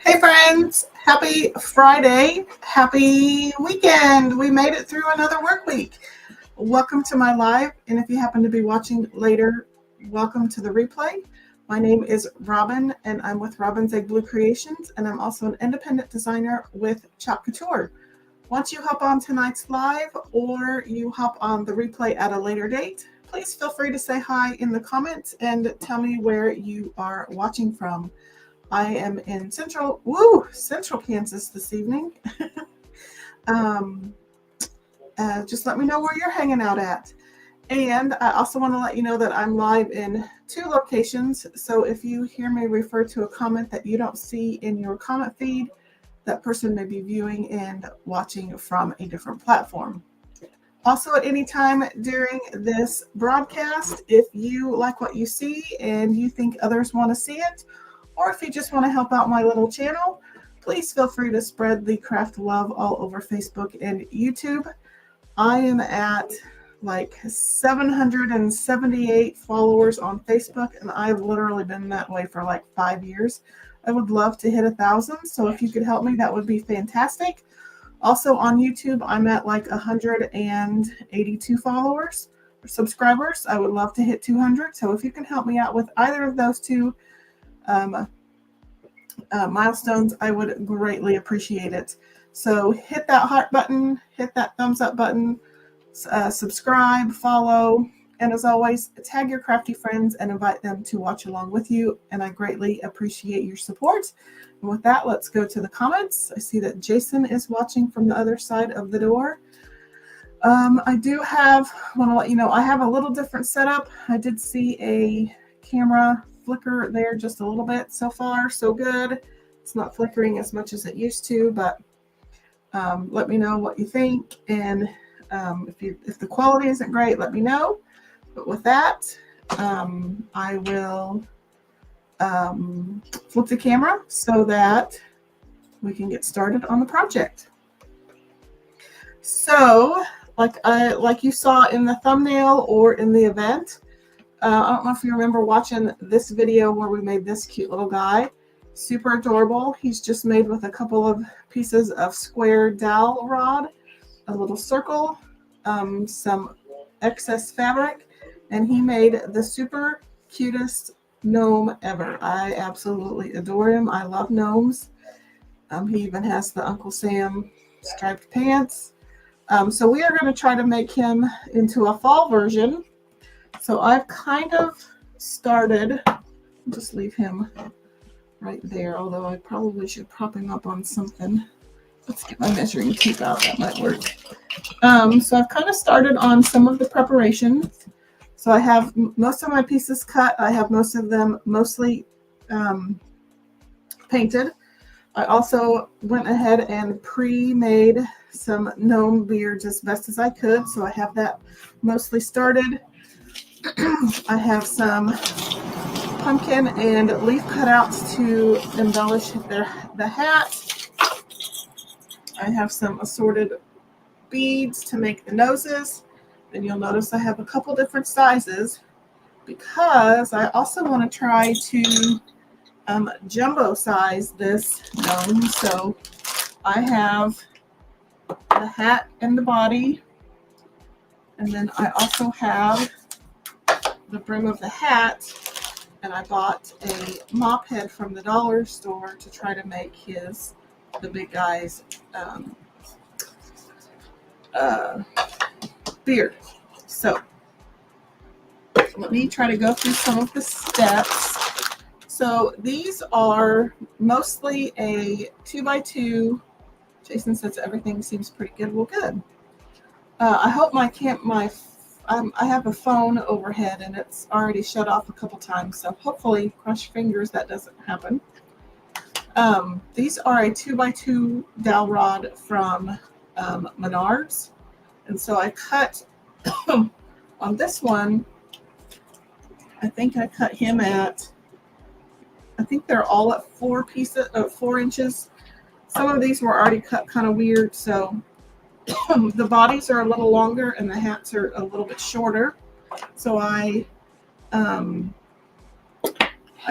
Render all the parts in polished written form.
Hey friends, happy Friday, happy weekend. We made it through another work week. Welcome to my live, and if you happen to be watching later, welcome to the replay. My name is Robin, and I'm with Robin's Egg Blue Creations, and I'm also an independent designer with Couture. Once you hop on tonight's live or you hop on the replay at a later date, please feel free to say hi in the comments and tell me where you are watching from. I am in Central Kansas this evening. Just let me know where you're hanging out at. And I also want to let you know that I'm live in 2 locations. So if you hear me refer to a comment that you don't see in your comment feed, that person may be viewing and watching from a different platform. Also, at any time during this broadcast, if you like what you see and you think others want to see it, or if you just want to help out my little channel, please feel free to spread the craft love all over Facebook and YouTube. I am at like 778 followers on Facebook, and I've literally been that way for like 5 years. I would love to hit 1,000, so if you could help me, that would be fantastic. Also on YouTube, I'm at like 182 followers or subscribers. I would love to hit 200, so if you can help me out with either of those 2 milestones, I would greatly appreciate it. So hit that heart button, hit that thumbs up button, subscribe, follow, and as always, tag your crafty friends and invite them to watch along with you, and I greatly appreciate your support. And with that, let's go to the comments. I see that Jason is watching from the other side of the door. I want to let you know, I have a little different setup. I did see a camera flicker there just a little bit. So far, so good. It's not flickering as much as it used to, but let me know what you think. And if the quality isn't great, let me know. But with that, I will flip the camera so that we can get started on the project. So, like you saw in the thumbnail or in the event, I don't know if you remember watching this video where we made this cute little guy. Super adorable. He's just made with a couple of pieces of square dowel rod, a little circle, some excess fabric, and he made the super cutest gnome ever. I absolutely adore him. I love gnomes. He even has the Uncle Sam striped pants. So we are going to try to make him into a fall version. So I've kind of started, just leave him right there, although I probably should prop him up on something. Let's get my measuring tape out, that might work. So I've kind of started on some of the preparations. So I have most of my pieces cut. I have most of them mostly painted. I also went ahead and pre-made some gnome beards as best as I could. So I have that mostly started. I have some pumpkin and leaf cutouts to embellish the hat. I have some assorted beads to make the noses. And you'll notice I have a couple different sizes because I also want to try to jumbo size this gnome. So I have the hat and the body, and then I also have the brim of the hat, and I bought a mop head from the dollar store to try to make the big guy's beard. So let me try to go through some of the steps. So these are mostly a 2x2. Jason says everything seems pretty good. Well, good. I hope I have a phone overhead and it's already shut off a couple times. So hopefully, cross fingers, that doesn't happen. These are a 2x2 dowel rod from Menards. And so I cut on this one, I think I cut him at, I think they're all at 4 inches. Some of these were already cut kind of weird, so the bodies are a little longer and the hats are a little bit shorter. So I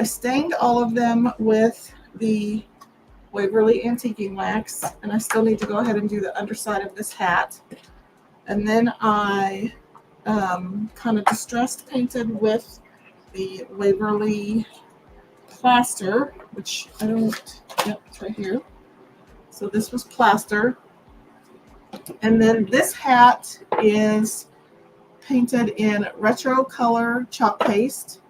stained all of them with the Waverly Antiquing Wax, and I still need to go ahead and do the underside of this hat. And then I kind of distressed painted with the Waverly plaster, which I don't, yep, it's right here. So this was plaster. And then this hat is painted in retro color chalk paste.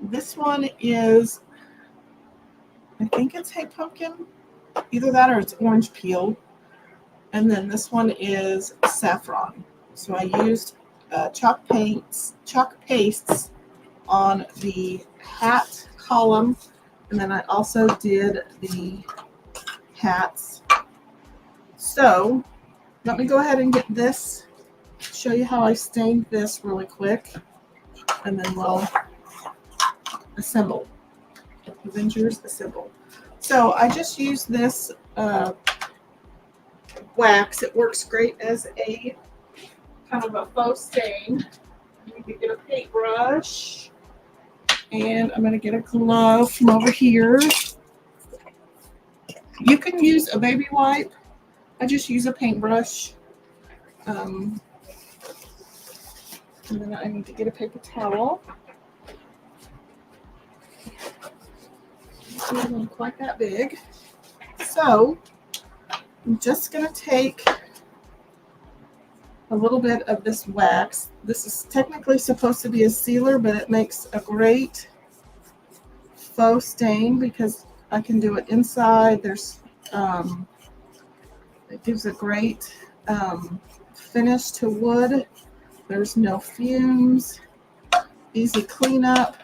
This one is, I think it's Hey Pumpkin, either that or it's orange peel. And then this one is saffron. So I used chalk pastes on the hat column, and then I also did the hats. So let me go ahead and get this, show you how I stained this really quick, and then we'll assemble. Avengers assemble. So I just used this wax. It works great as a kind of a faux stain. I need to get a paintbrush, and I'm going to get a glove from over here. You can use a baby wipe. I just use a paintbrush. And then I need to get a paper towel. It's not quite that big. So I'm just going to take a little bit of this wax. This is technically supposed to be a sealer, but it makes a great faux stain because I can do it inside. There's it gives a great finish to wood. There's no fumes, easy cleanup.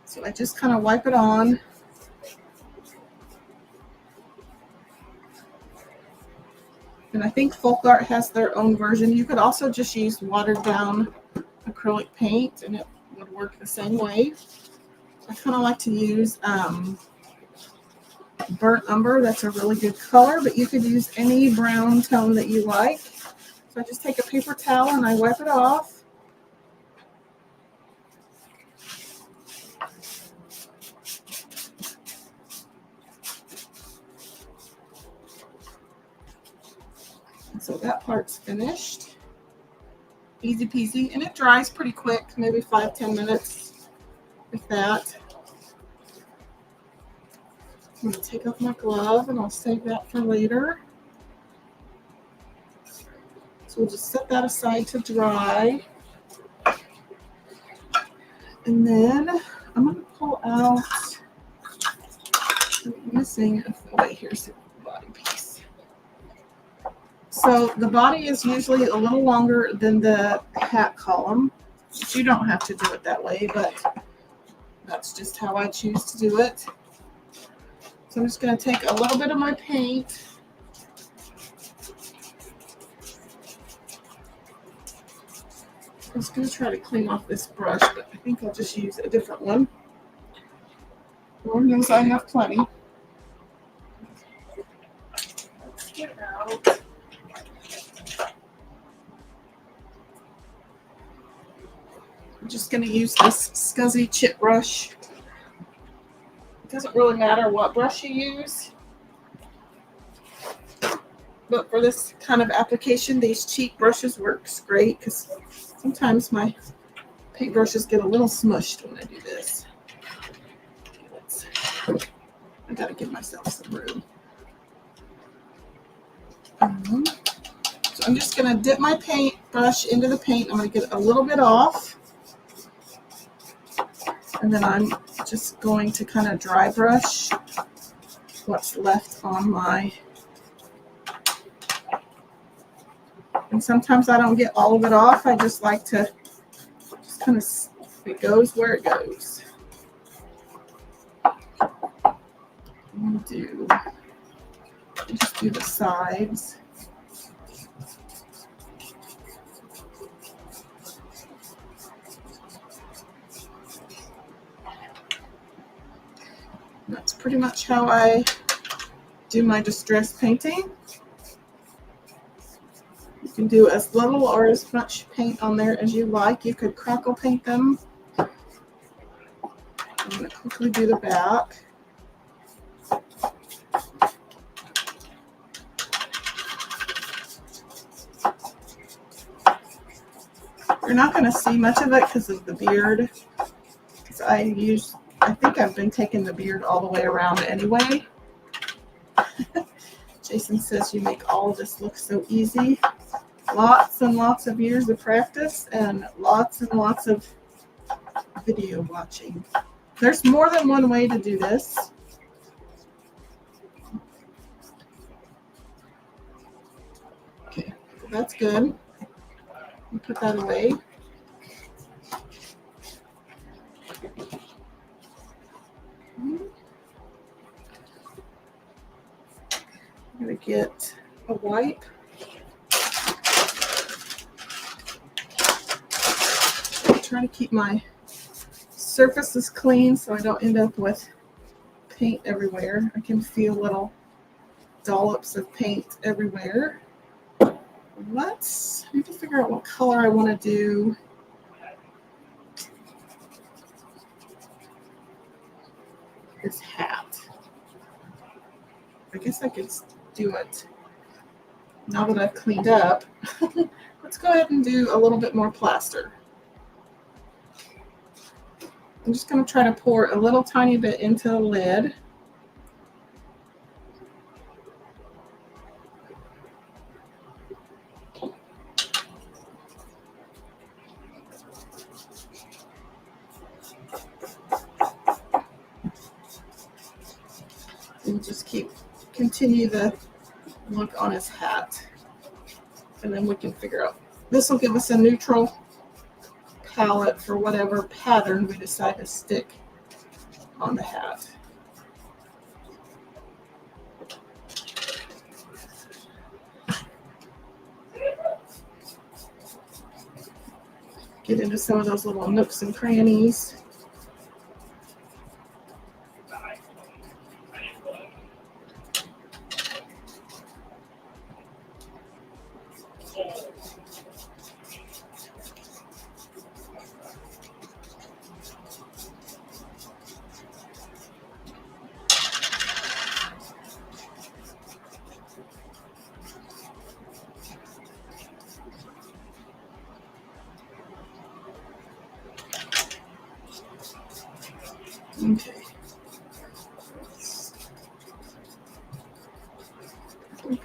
So I just kind of wipe it on. And I think Folk Art has their own version. You could also just use watered down acrylic paint and it would work the same way. I kind of like to use burnt umber. That's a really good color, but you could use any brown tone that you like. So I just take a paper towel and I wipe it off. So that part's finished. Easy peasy, and it dries pretty quick, maybe 5-10 minutes, if that. I'm going to take off my glove and I'll save that for later. So we'll just set that aside to dry. And then I'm going to pull out, I'm missing, wait, here's the body piece. So the body is usually a little longer than the hat column. But you don't have to do it that way, but that's just how I choose to do it. So I'm just going to take a little bit of my paint. I'm just going to try to clean off this brush, but I think I'll just use a different one. Lord knows I have plenty. Let's get out. I'm just going to use this scuzzy chip brush. It doesn't really matter what brush you use. But for this kind of application, these cheap brushes works great because sometimes my paintbrushes get a little smushed when I do this. I gotta give myself some room. So I'm just gonna dip my paintbrush into the paint. I'm gonna get a little bit off. And then I'm just going to kind of dry brush what's left on my. And sometimes I don't get all of it off. I just like to just kind of, it goes where it goes. I'm going to just do the sides. That's pretty much how I do my distress painting. You can do as little or as much paint on there as you like. You could crackle paint them. I'm going to quickly do the back. You're not going to see much of it because of the beard. Because I think I've been taking the beard all the way around anyway. Jason says you make all of this look so easy. Lots and lots of years of practice and lots of video watching. There's more than one way to do this. Okay, that's good. Put that away. I'm going to get a wipe. Try to keep my surfaces clean so I don't end up with paint everywhere. I can feel little dollops of paint everywhere. I need to figure out what color I want to do. This hat. I guess I could do it now that I've cleaned up. Let's go ahead and do a little bit more plaster. I'm just going to try to pour a little tiny bit into the lid. And just continue the look on his hat. And then we can figure out, this will give us a neutral palette for whatever pattern we decide to stick on the hat. Get into some of those little nooks and crannies. Okay.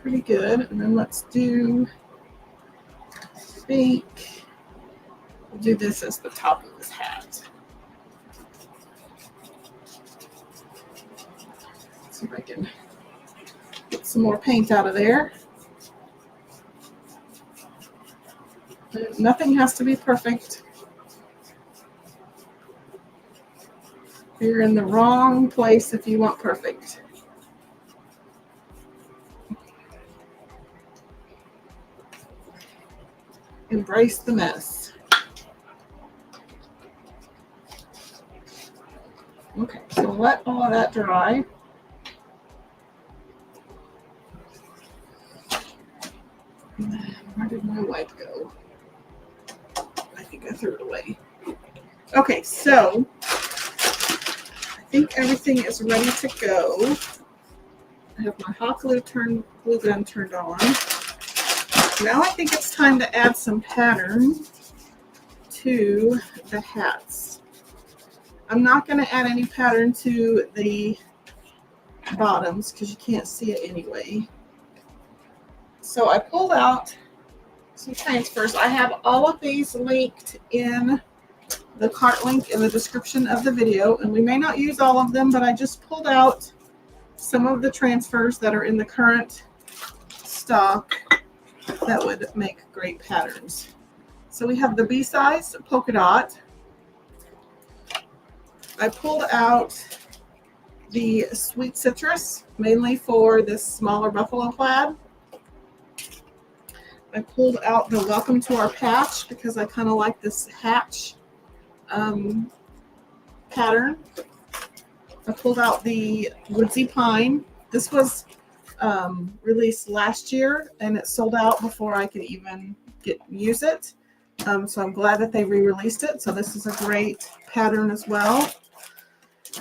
Pretty good. And then let's do fake. We'll do this as the top of his hat. See if I can get some more paint out of there. Nothing has to be perfect. You're in the wrong place if you want perfect. Embrace the mess. Okay, so let all of that dry. Where did my wipe go? I think I threw it away. Okay, so I think everything is ready to go. I have my hot glue gun turned on. Now I think it's time to add some pattern to the hats. I'm not going to add any pattern to the bottoms because you can't see it anyway. So I pulled out some transfers. I have all of these linked in the cart link in the description of the video, and we may not use all of them, but I just pulled out some of the transfers that are in the current stock that would make great patterns. So we have the B-size polka dot. I pulled out the sweet citrus, mainly for this smaller buffalo plaid. I pulled out the welcome to our patch because I kind of like this hatch pattern. I pulled out the woodsy pine. This was released last year and it sold out before I could even use it. So I'm glad that they re-released it. So this is a great pattern as well.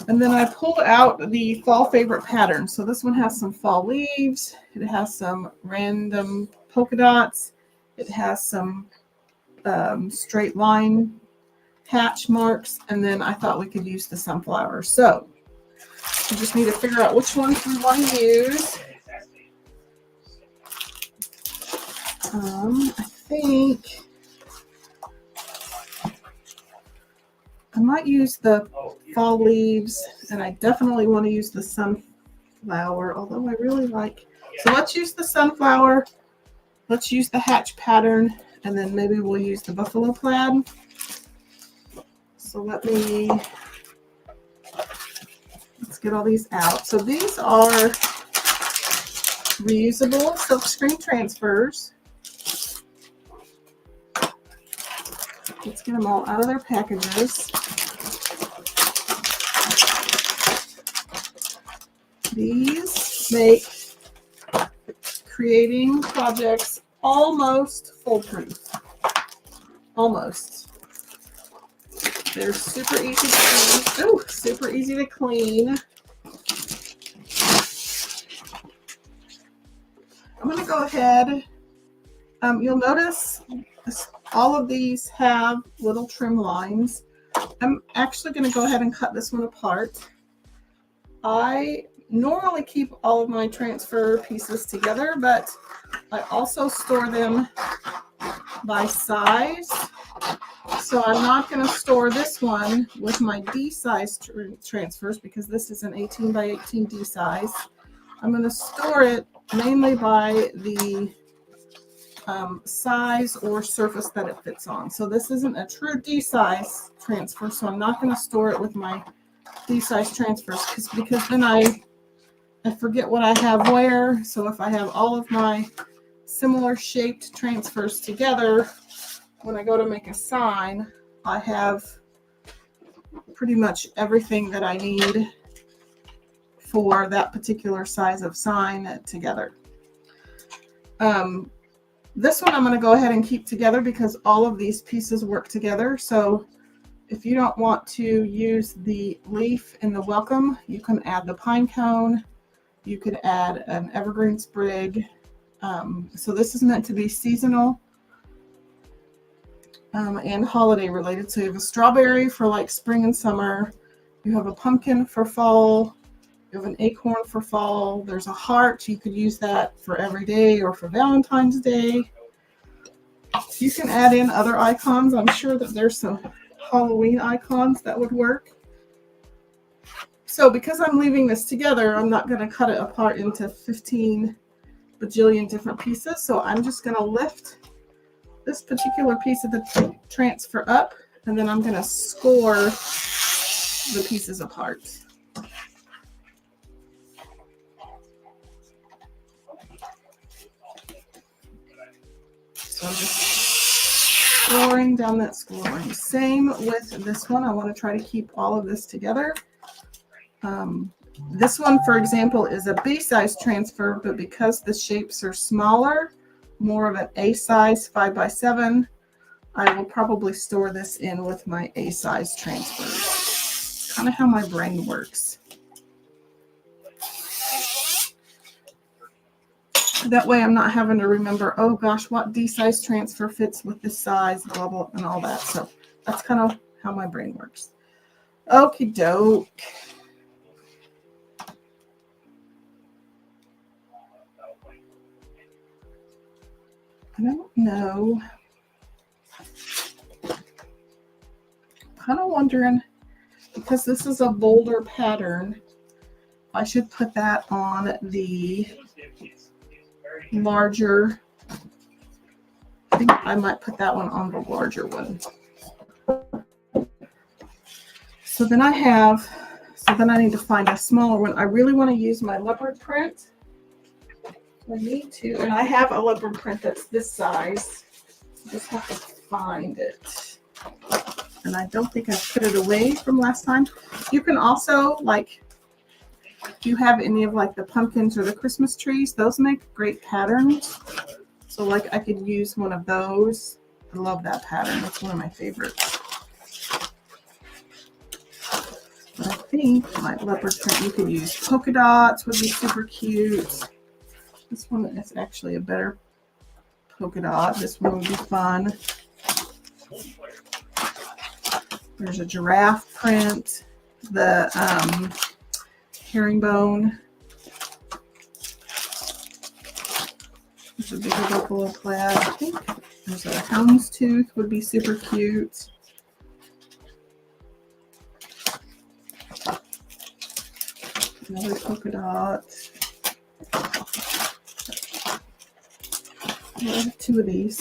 And then I pulled out the fall favorite pattern. So this one has some fall leaves. It has some random polka dots. It has some straight line hatch marks. And then I thought we could use the sunflower. So we just need to figure out which ones we want to use. I think I might use the fall leaves, and I definitely want to use the sunflower, although I really like. So let's use the sunflower. Let's use the hatch pattern, and then maybe we'll use the buffalo plaid. So let's get all these out. So these are reusable silkscreen transfers. Let's get them all out of their packages. These make creating projects almost foolproof. Almost. They're super easy to clean. Ooh, super easy to clean. I'm going to go ahead. You'll notice all of these have little trim lines. I'm actually going to go ahead and cut this one apart. I normally keep all of my transfer pieces together, but I also store them by size. So I'm not going to store this one with my D size transfers because this is an 18 by 18 D size. I'm going to store it mainly by the size or surface that it fits on. So this isn't a true D size transfer, so I'm not going to store it with my D size transfers because then I forget what I have where. So if I have all of my similar shaped transfers together, when I go to make a sign, I have pretty much everything that I need for that particular size of sign together. This one I'm going to go ahead and keep together because all of these pieces work together. So if you don't want to use the leaf in the welcome, you can add the pine cone. You could add an evergreen sprig. So this is meant to be seasonal and holiday related. So you have a strawberry for like spring and summer. You have a pumpkin for fall. You have an acorn for fall. There's a heart. You could use that for every day or for Valentine's Day. You can add in other icons. I'm sure that there's some Halloween icons that would work. So because I'm leaving this together, I'm not going to cut it apart into 15 bajillion different pieces. So I'm just going to lift this particular piece of the transfer up, and then I'm going to score the pieces apart. So I'm just scoring down that scoring. Same with this one. I want to try to keep all of this together. This one, for example, is a B size transfer, but because the shapes are smaller, more of an A size 5x7, I will probably store this in with my A size transfers. It's kind of how my brain works. That way I'm not having to remember, oh gosh, what D size transfer fits with this size, blah, blah, and all that. So that's kind of how my brain works. Okie doke. I don't know. Kind of wondering, because this is a bolder pattern, I should put that on the larger. I think I might put that one on the larger one. So then I need to find a smaller one. I really want to use my leopard print. I need to, and I have a leopard print that's this size. I just have to find it. And I don't think I put it away from last time. You can also, like, if you have any of like the pumpkins or the Christmas trees, those make great patterns. So like I could use one of those. I love that pattern. It's one of my favorites. But I think my leopard print, you could use polka dots, would be super cute. This one is actually a better polka dot. This one would be fun. There's a giraffe print, the herringbone. There's a bigger buffalo plaid. I think there's a houndstooth would be super cute. Another polka dot. I have two of these.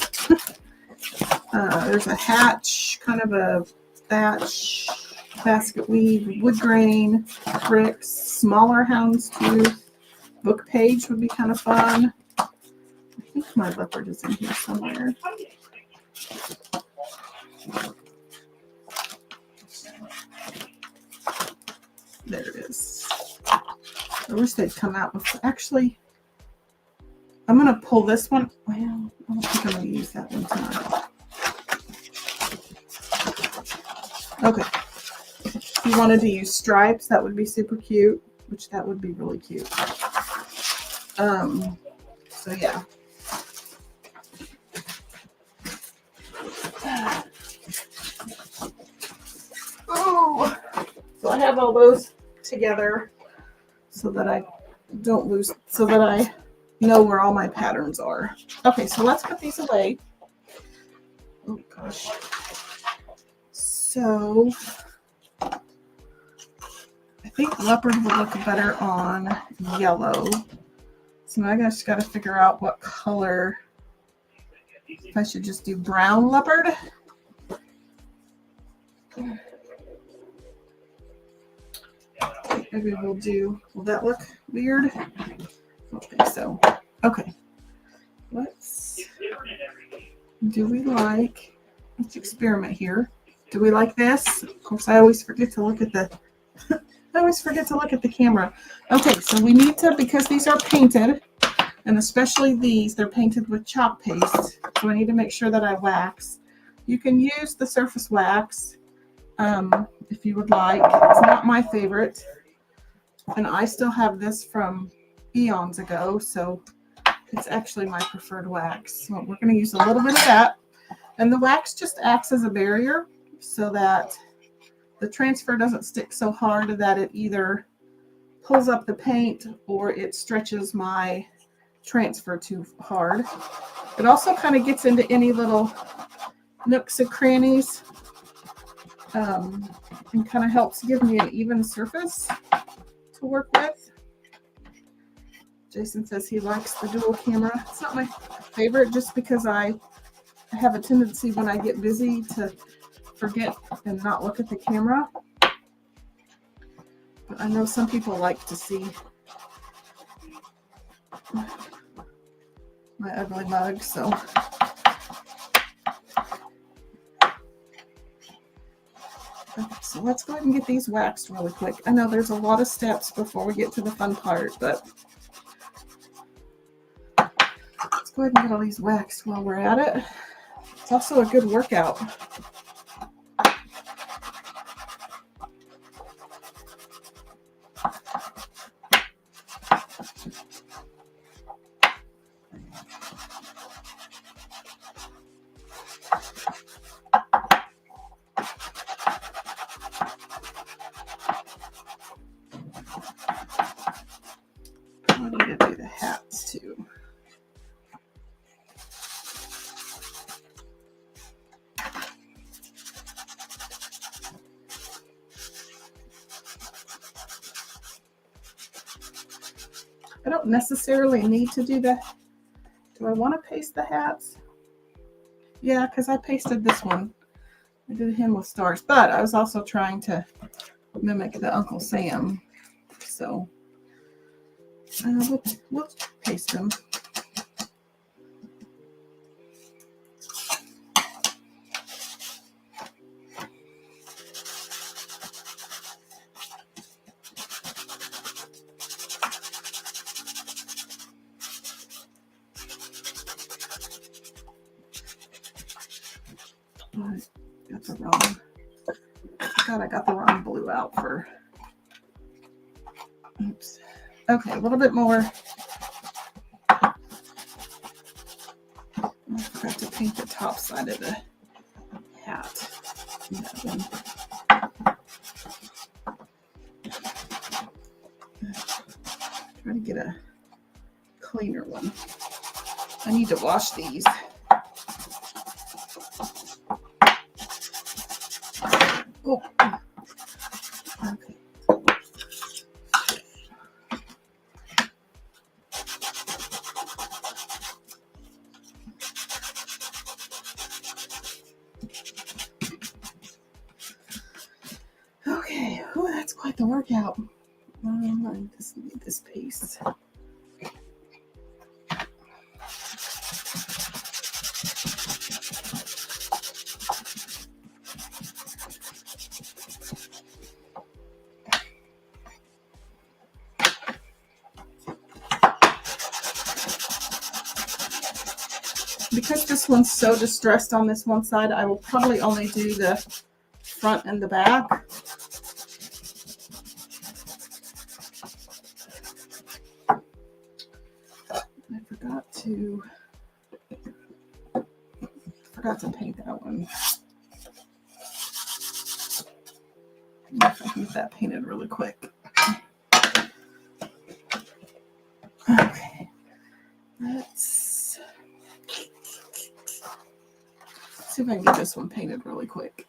There's a hatch, kind of a thatch, basket weave, wood grain, bricks, smaller houndstooth, book page would be kind of fun. I think my leopard is in here somewhere. There it is. I wish they'd come out with, actually, I'm going to pull this one. Well, I don't think I'm going to use that one tonight. Okay. If you wanted to use stripes, that would be super cute, which that would be really cute. So yeah. Oh, so I have all those together so that I don't lose, so that I know where all my patterns are. Okay, so let's put these away. Oh gosh. So I think leopard would look better on yellow. So now I just got to figure out what color. If I should just do brown leopard. Maybe we'll do, will that look weird? I don't think so. Okay. Let's experiment here. Do we like this? Of course, I always forget to look at the camera. Okay, so we need to, because these are painted, and especially these, they're painted with chalk paste. So I need to make sure that I wax. You can use the surface wax if you would like. It's not my favorite. And I still have this from eons ago, so it's actually my preferred wax. So we're going to use a little bit of that. And the wax just acts as a barrier so that the transfer doesn't stick so hard that it either pulls up the paint or it stretches my transfer too hard. It also kind of gets into any little nooks and crannies and kind of helps give me an even surface to work with. Jason says he likes the dual camera. It's not my favorite just because I have a tendency when I get busy to forget and not look at the camera. But I know some people like to see my ugly mug, so. Okay, so let's go ahead and get these waxed really quick. I know there's a lot of steps before we get to the fun part, but let's go ahead and get all these waxed while we're at it. It's also a good workout. I need to do the hats too. I don't necessarily need to do that. Do I want to paste the hats? Yeah, because I pasted this one. I did him with stars, but I was also trying to mimic the Uncle Sam. So we'll paste them. I got the wrong blue out for. Oops. Okay, a little bit more. I forgot to paint the top side of the hat. Try to get a cleaner one. I need to wash these. Oh. Okay. Okay. Oh, that's quite the workout. I just need this piece. Because this one's so distressed on this one side, I will probably only do the front and the back. I forgot to paint that one. If I can get that painted really quick. Okay, let's see if I can get this one painted really quick.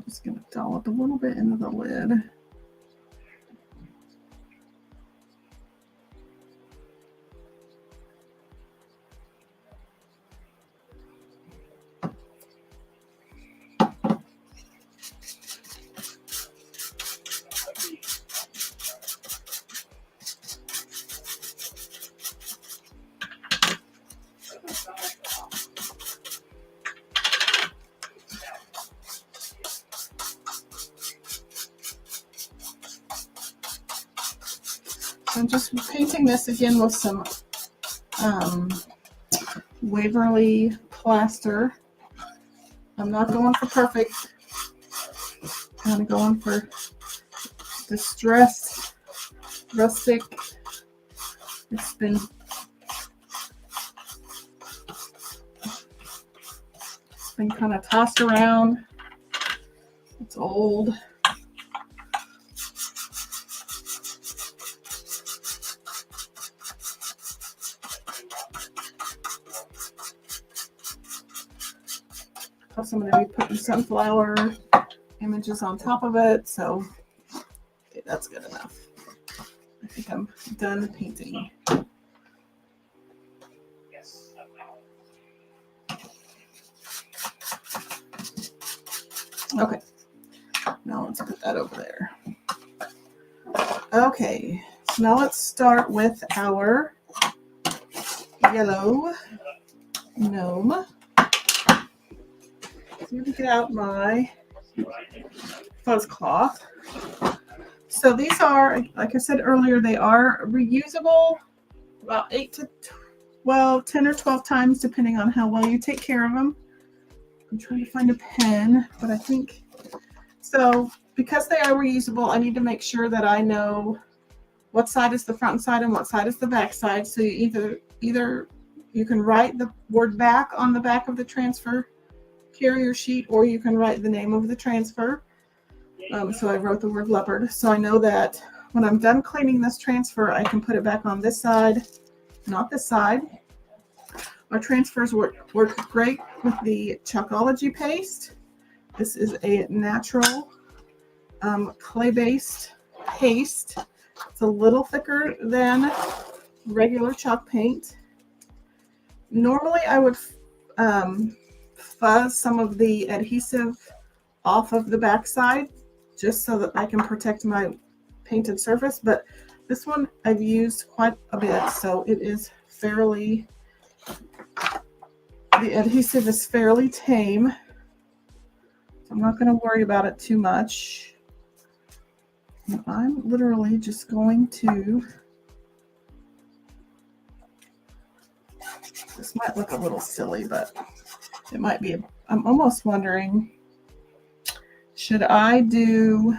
Just gonna dollop a little bit into the lid. I'm just painting this again with some Waverly plaster. I'm not going for perfect. Kind of going for distressed, rustic. It's been kind of tossed around. It's old. Also, I'm going to be putting sunflower images on top of it, so okay, that's good enough. I think I'm done painting. Okay, now let's put that over there. Okay, so now let's start with our yellow gnome. So I'm going to get out my fuzz cloth. So these are, like I said earlier, they are reusable about 10 or 12 times, depending on how well you take care of them. I'm trying to find a pen, but I think, so because they are reusable, I need to make sure that I know what side is the front side and what side is the back side. So you either you can write the word back on the back of the transfer carrier sheet, or you can write the name of the transfer. So I wrote the word leopard. So I know that when I'm done cleaning this transfer, I can put it back on this side, not this side. Our transfers work great with the Chalkology paste. This is a natural clay-based paste. It's a little thicker than regular chalk paint. Normally I would fuzz some of the adhesive off of the backside just so that I can protect my painted surface, but this one I've used quite a bit, so it is fairly, the adhesive is fairly tame. So I'm not going to worry about it too much. And I'm literally just going to, this might look a little silly, but it might be, I'm almost wondering, should I do,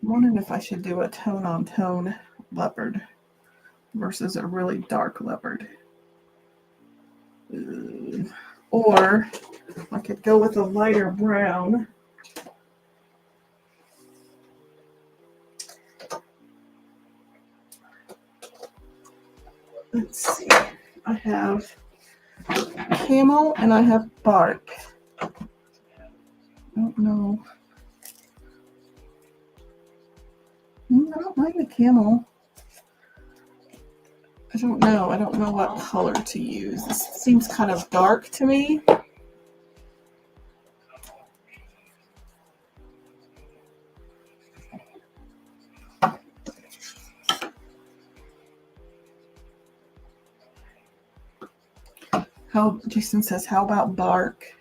I'm wondering if I should do a tone on tone leopard versus a really dark leopard. Or I could go with a lighter brown. Let's see. I have camel and I have bark. I don't know. I don't mind the camel. I don't know. I don't know what color to use. This seems kind of dark to me. Jason says, how about bark?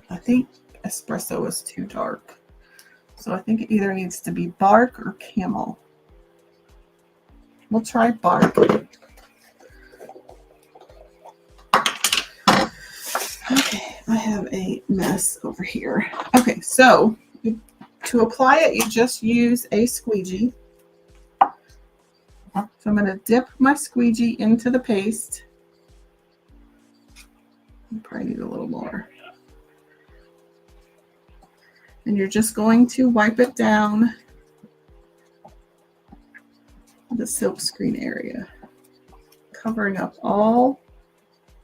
I think espresso is too dark. So I think it either needs to be bark or camel. We'll try bark. Okay, I have a mess over here. Okay, so to apply it, you just use a squeegee. So I'm going to dip my squeegee into the paste. I probably need a little more. And you're just going to wipe it down the silk screen area, covering up all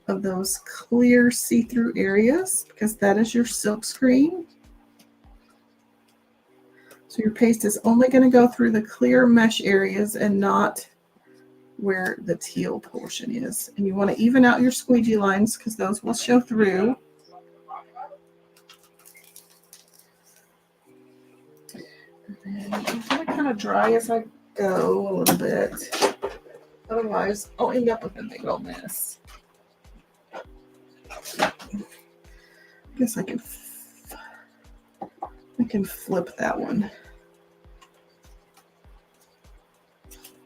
of those clear see-through areas, because that is your silk screen. So your paste is only going to go through the clear mesh areas and not where the teal portion is. And you want to even out your squeegee lines because those will show through. And I'm going to kind of dry as I go a little bit. Otherwise, I'll end up with a big old mess. I guess I I can flip that one.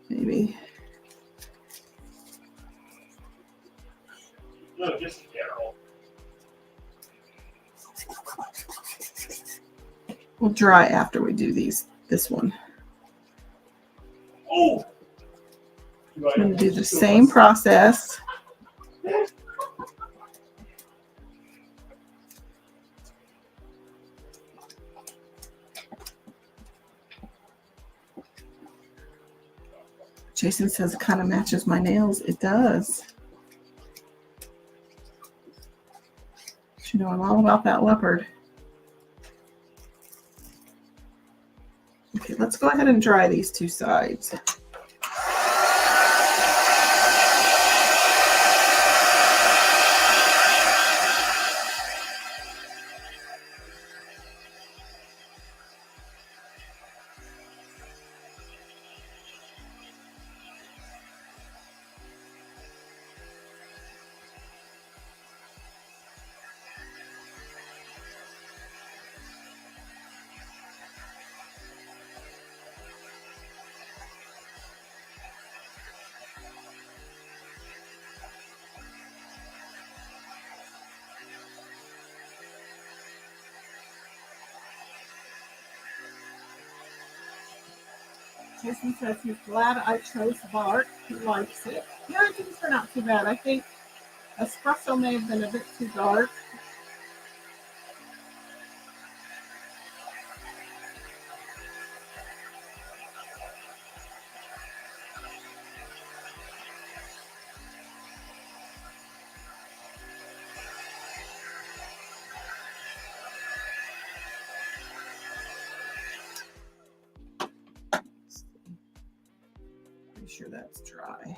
Maybe. No, just in general. We'll dry after we do this one. Oh! I'm going to do the same process. Jason says it kind of matches my nails. It does. But you know, I'm all about that leopard. Okay, let's go ahead and dry these two sides. Jason says he's glad I chose bark. He likes it. Yeah, these are not too bad. I think espresso may have been a bit too dark. Pretty sure that's dry.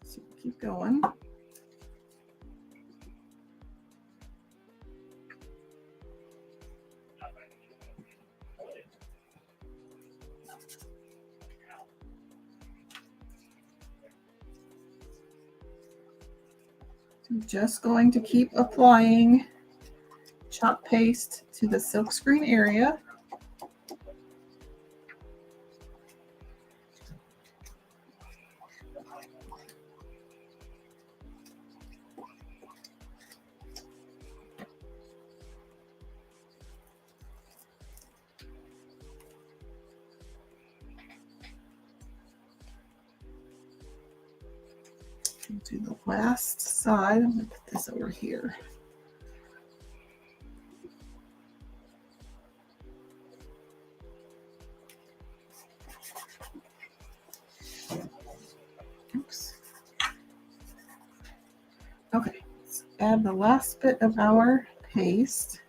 So keep going. I'm just going to keep applying chalk paste to the silkscreen area. Do the last side. I'm going to put this over here. Oops. Okay, let's add the last bit of our paste.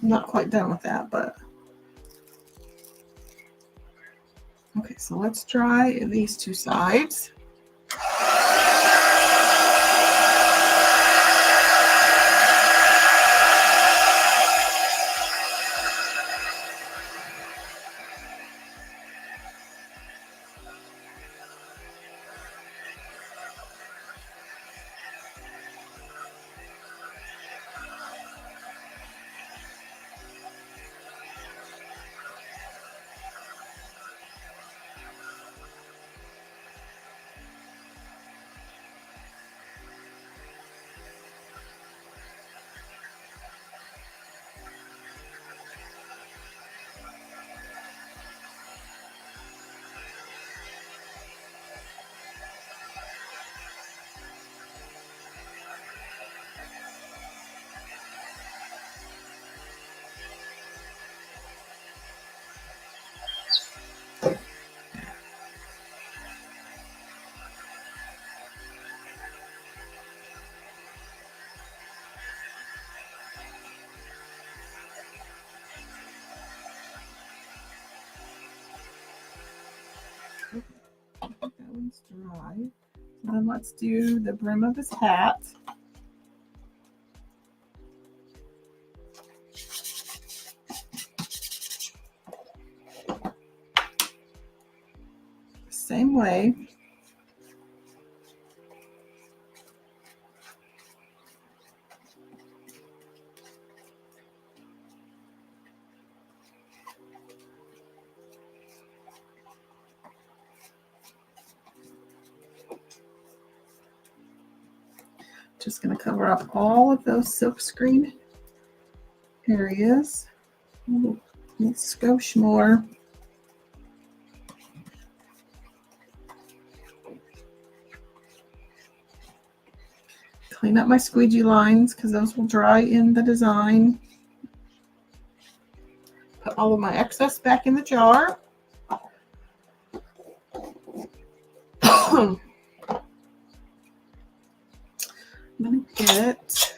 I'm not quite done with that, but okay, so let's dry these two sides. It's dry. So then let's do the brim of his hat. Same way. Just going to cover up all of those silkscreen areas. Ooh, a skosh more. Clean up my squeegee lines because those will dry in the design. Put all of my excess back in the jar. I'm going to get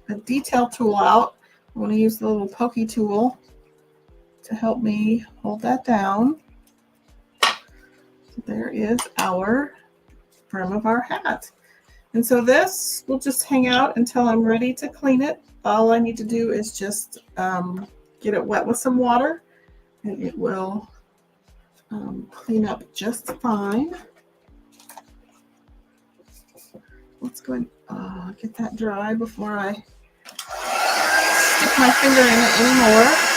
a detail tool out. I want to use the little pokey tool to help me hold that down. So there is our brim of our hat. And so this will just hang out until I'm ready to clean it. All I need to do is just get it wet with some water and it will clean up just fine. Let's go and get that dry before I stick my finger in it anymore.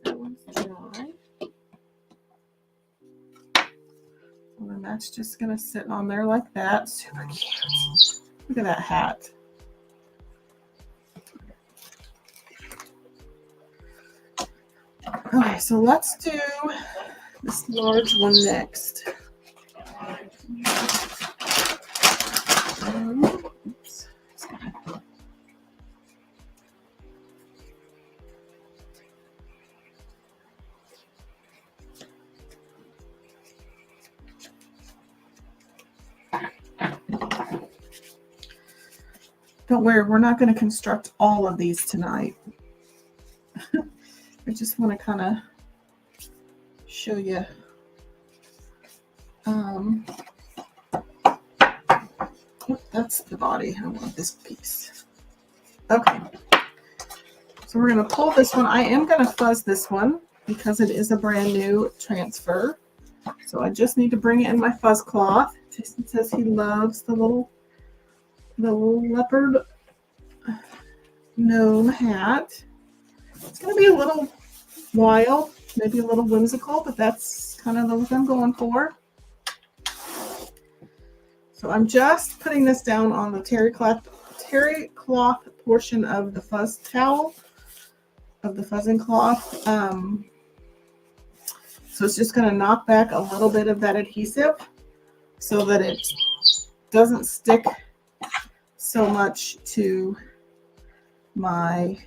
That one's dry. And then that's just going to sit on there like that. Super cute. Look at that hat. Okay, so let's do this large one next. Oops. Don't worry, we're not going to construct all of these tonight. I just want to kind of show you. That's the body. I want this piece. Okay. So we're going to pull this one. I am going to fuzz this one because it is a brand new transfer. So I just need to bring it in my fuzz cloth. Jason says he loves the little leopard gnome hat. It's going to be a little wild, maybe a little whimsical, but that's kind of the look I'm going for. So I'm just putting this down on the terry cloth portion of the fuzz towel, of the fuzzing cloth. So it's just going to knock back a little bit of that adhesive so that it doesn't stick so much to my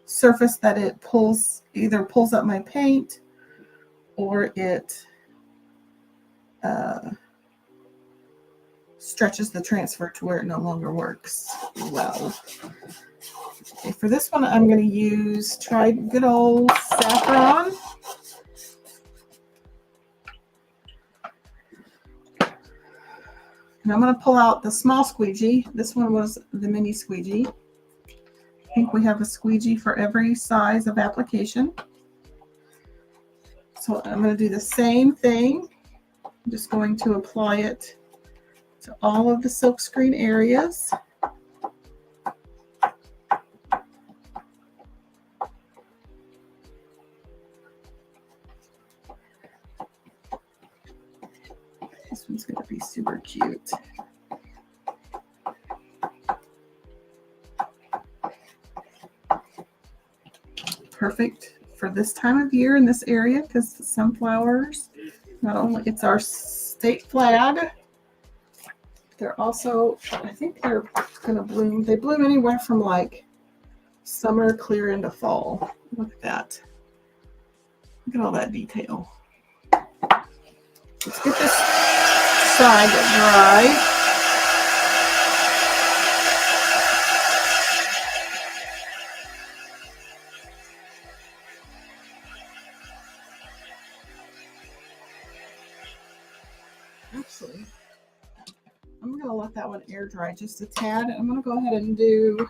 surface that it either pulls up my paint or it stretches the transfer to where it no longer works well. Okay, for this one, I'm going to try good old saffron. And I'm going to pull out the small squeegee. This one was the mini squeegee. I think we have a squeegee for every size of application. So I'm going to do the same thing. I'm just going to apply it to all of the silkscreen areas. This one's going to be super cute. Perfect for this time of year in this area because the sunflowers, not only it's our state flag, they're also, I think they're going to bloom. They bloom anywhere from like summer clear into fall. Look at that. Look at all that detail. Let's get this side dry. Actually, I'm going to let that one air dry just a tad. I'm going to go ahead and do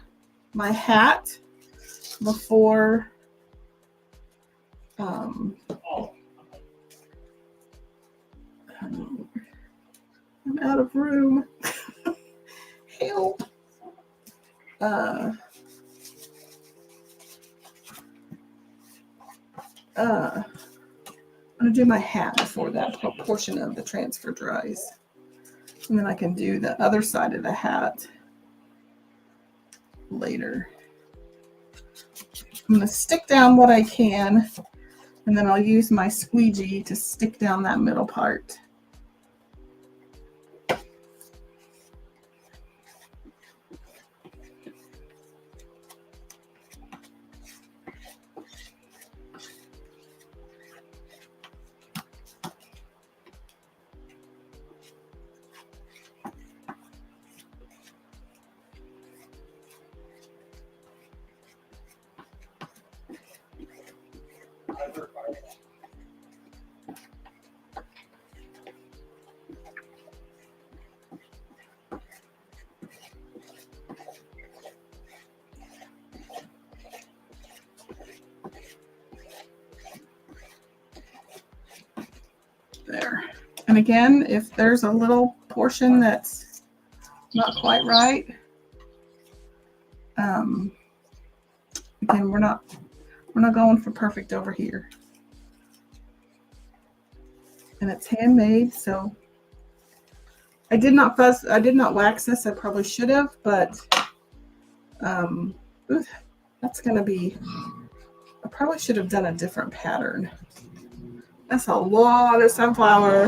my hat before I'm out of room. Help. I'm going to do my hat before that portion of the transfer dries. And then I can do the other side of the hat later. I'm going to stick down what I can, and then I'll use my squeegee to stick down that middle part. There. And again, if there's a little portion that's not quite right, again, we're not going for perfect over here. And it's handmade, so I did not wax this. I probably should have, but that's going to be, I probably should have done a different pattern. That's a lot of sunflower.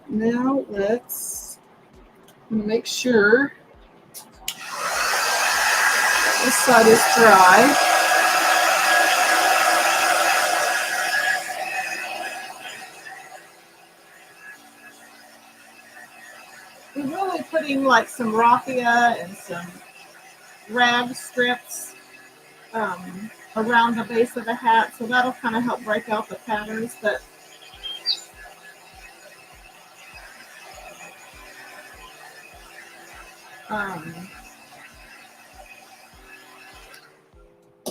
Now let's make sure this side is dry. We're really putting like some raffia and some rag strips around the base of the hat, so that'll kind of help break out the patterns. But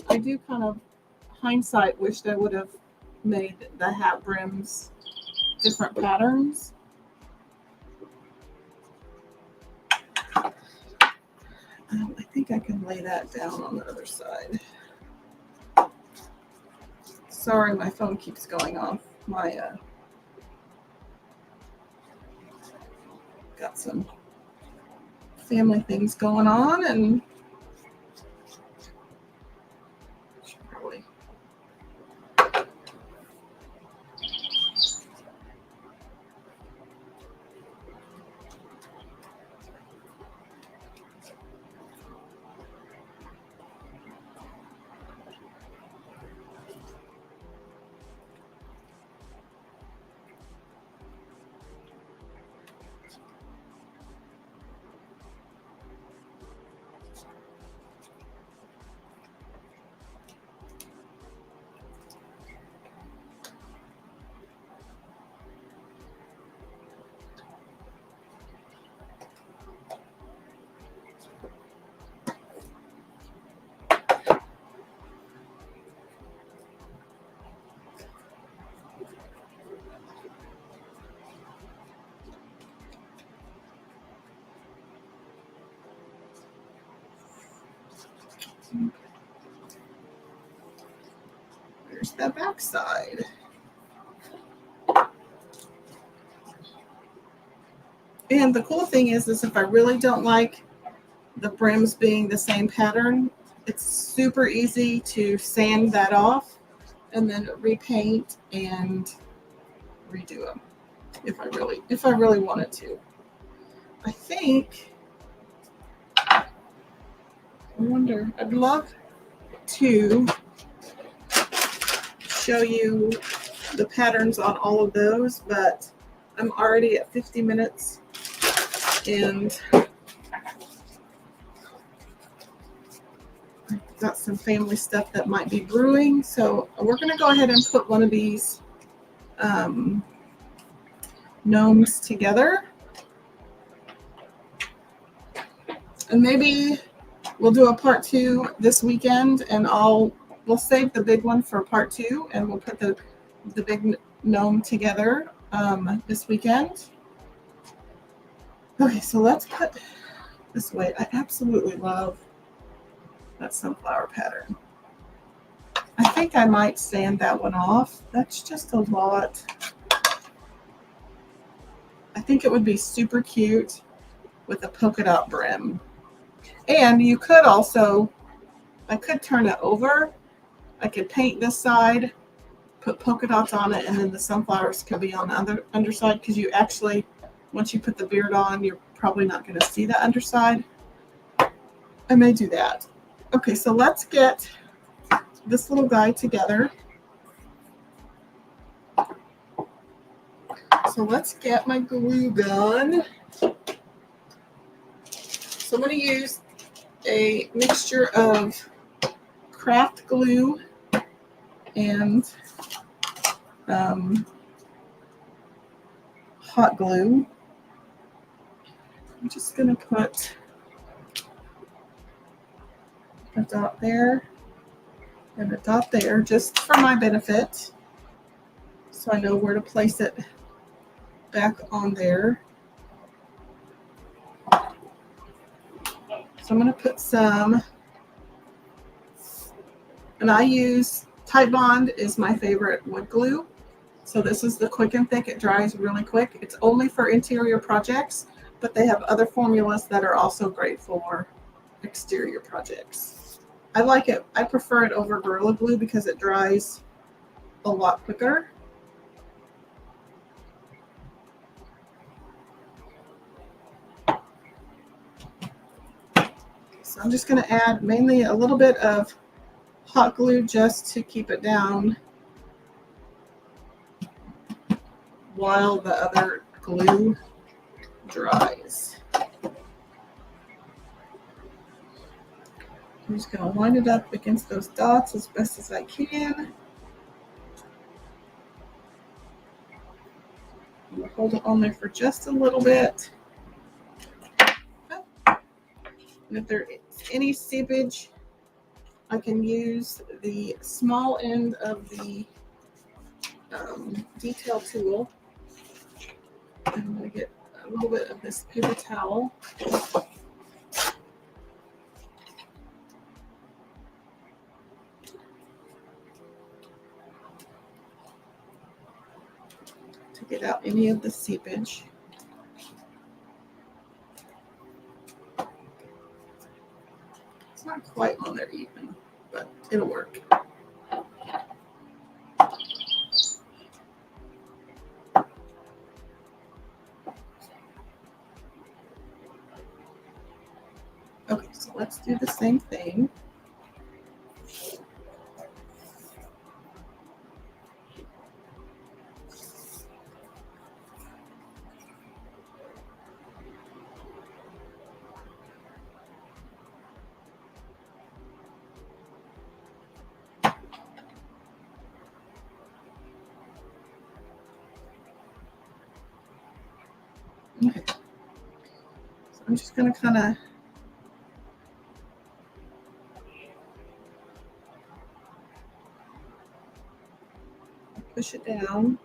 I do kind of hindsight wished I would have made the hat brims different patterns. I think I can lay that down on the other side. Sorry, my phone keeps going off. My got some family things going on, and probably the back side. And the cool thing is if I really don't like the brims being the same pattern, it's super easy to sand that off and then repaint and redo them if I really wanted to. I think, I wonder, I'd love to show you the patterns on all of those, but I'm already at 50 minutes and I've got some family stuff that might be brewing. So we're going to go ahead and put one of these gnomes together. And maybe we'll do a part 2 this weekend, and we'll save the big one for part 2, and we'll put the big gnome together this weekend. Okay, so let's put this away. I absolutely love that sunflower pattern. I think I might sand that one off. That's just a lot. I think it would be super cute with a polka dot brim. And you could also, I could turn it over. I could paint this side, put polka dots on it, and then the sunflowers could be on the other underside, because you actually, once you put the beard on, you're probably not going to see the underside. I may do that. Okay, so let's get this little guy together. So let's get my glue gun. So I'm going to use a mixture of craft glue and hot glue. I'm just going to put a dot there and a dot there, just for my benefit, so I know where to place it back on there. So I'm going to put some, and I use Titebond is my favorite wood glue. So this is the Quick and Thick. It dries really quick. It's only for interior projects, but they have other formulas that are also great for exterior projects. I like it. I prefer it over Gorilla Glue because it dries a lot quicker. So I'm just going to add mainly a little bit of hot glue just to keep it down while the other glue dries. I'm just going to line it up against those dots as best as I can. I'm going to hold it on there for just a little bit. And if there is any seepage, I can use the small end of the detail tool. I'm going to get a little bit of this paper towel. To get out any of the seepage. It's not quite on there even, but it'll work. Okay, so let's do the same thing. Okay, so I'm just going to kind of push it down.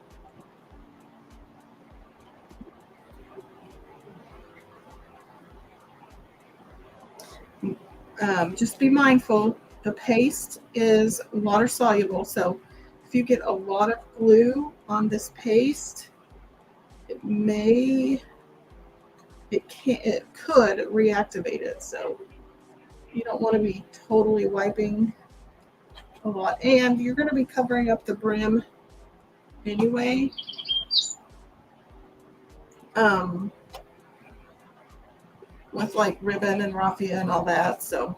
Just be mindful, the paste is water soluble, so if you get a lot of glue on this paste, it could reactivate it. So you don't want to be totally wiping a lot. And you're going to be covering up the brim anyway. With like ribbon and raffia and all that. So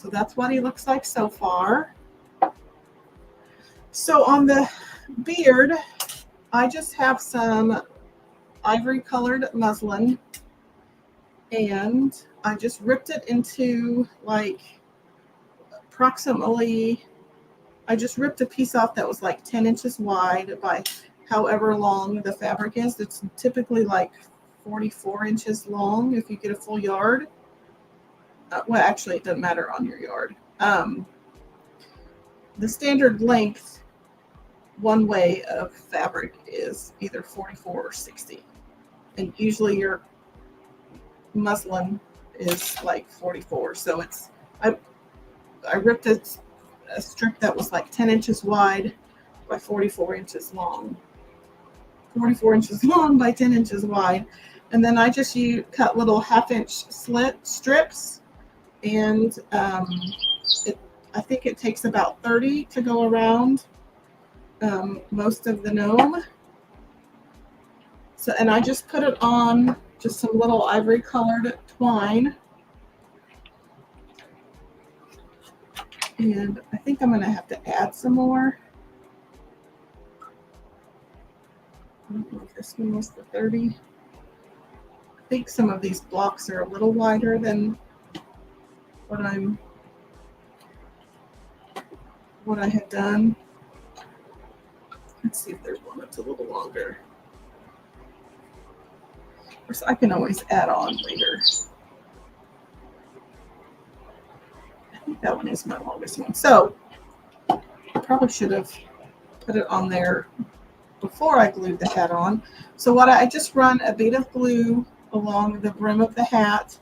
that's what he looks like so far. So on the beard, I just have some ivory colored muslin, and I just ripped it into like approximately, I just ripped a piece off that was like 10 inches wide by however long the fabric is. It's typically like 44 inches long if you get a full yard. Well, actually, it doesn't matter on your yard. The standard length one way of fabric is either 44 or 60. And usually your muslin is like 44. So I ripped a strip that was like 10 inches wide by 44 inches long. 44 inches long by 10 inches wide. And then I just cut little 1/2-inch slit strips. And I think it takes about 30 to go around most of the gnome. So, and I just put it on just some little ivory colored twine. And I think I'm going to have to add some more. I don't know if this one was the 30. I think some of these blocks are a little wider than what I had done. Let's see if there's one that's a little longer. Of course, I can always add on later. I think that one is my longest one. So I probably should have put it on there before I glued the hat on. So I just run a bead of glue along the brim of the hat,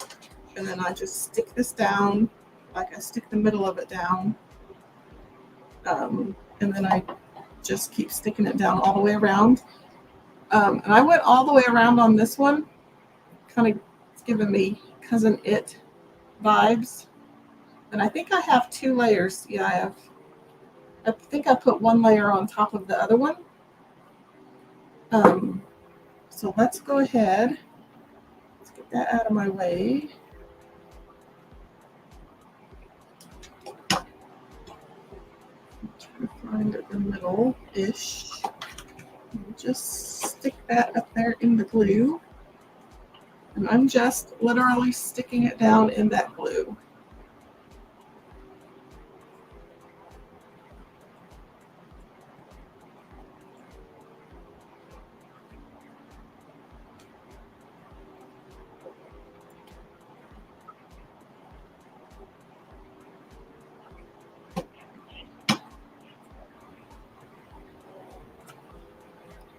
and then I just stick this down, like I stick the middle of it down. And then I just keep sticking it down all the way around. And I went all the way around on this one, kind of giving me Cousin It vibes. And I think I have 2 layers. Yeah, I think I put 1 layer on top of the other one. So let's go ahead. Let's get that out of my way. Try to find the middle-ish. Just stick that up there in the glue. And I'm just literally sticking it down in that glue.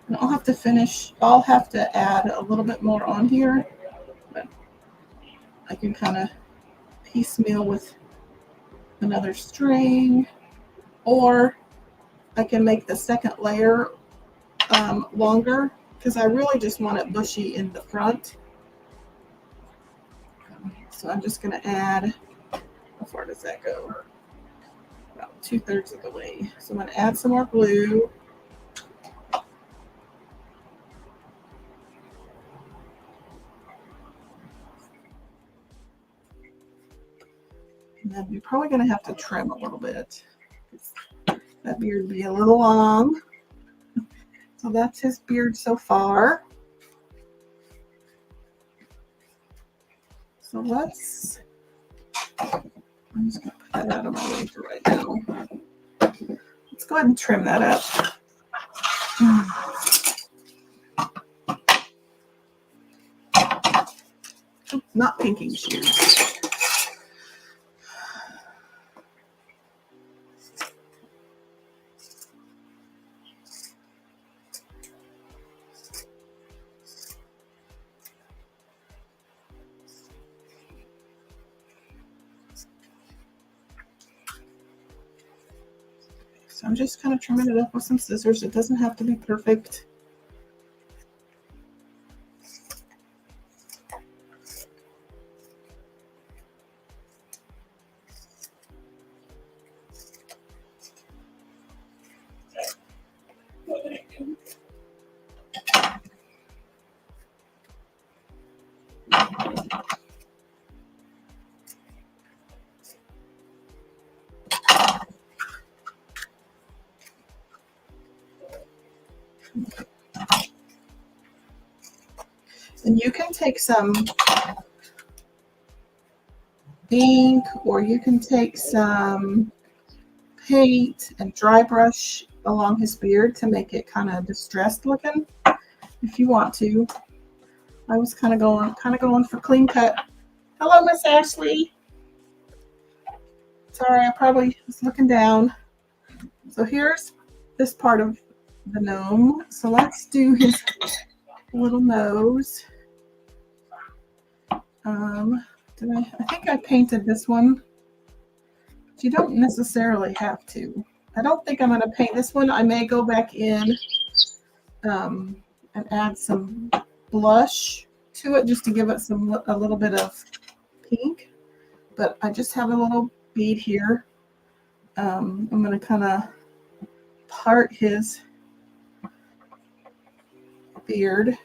And I'll have to add a little bit more on here, but I can kind of piecemeal with another string, or I can make the second layer longer, because I really just want it bushy in the front. So I'm just going to add, how far does that go? About 2/3 of the way. So I'm going to add some more glue. And then you're probably going to have to trim a little bit. That beard would be a little long. So that's his beard so far. So I'm just going to put that out of my way for right now. Let's go ahead and trim that up. Not pinking shears. So So I'm just kind of trimming it up with some scissors. It doesn't have to be perfect. And you can take some ink, or you can take some paint and dry brush along his beard to make it kind of distressed looking, if you want to. I was kind of going for clean cut. Hello, Miss Ashley. Sorry, I probably was looking down. So here's this part of the gnome. So let's do his little nose. I think I painted this one. But you don't necessarily have to. I don't think I'm going to paint this one. I may go back in and add some blush to it just to give it a little bit of pink. But I just have a little bead here. I'm going to kind of part his beard.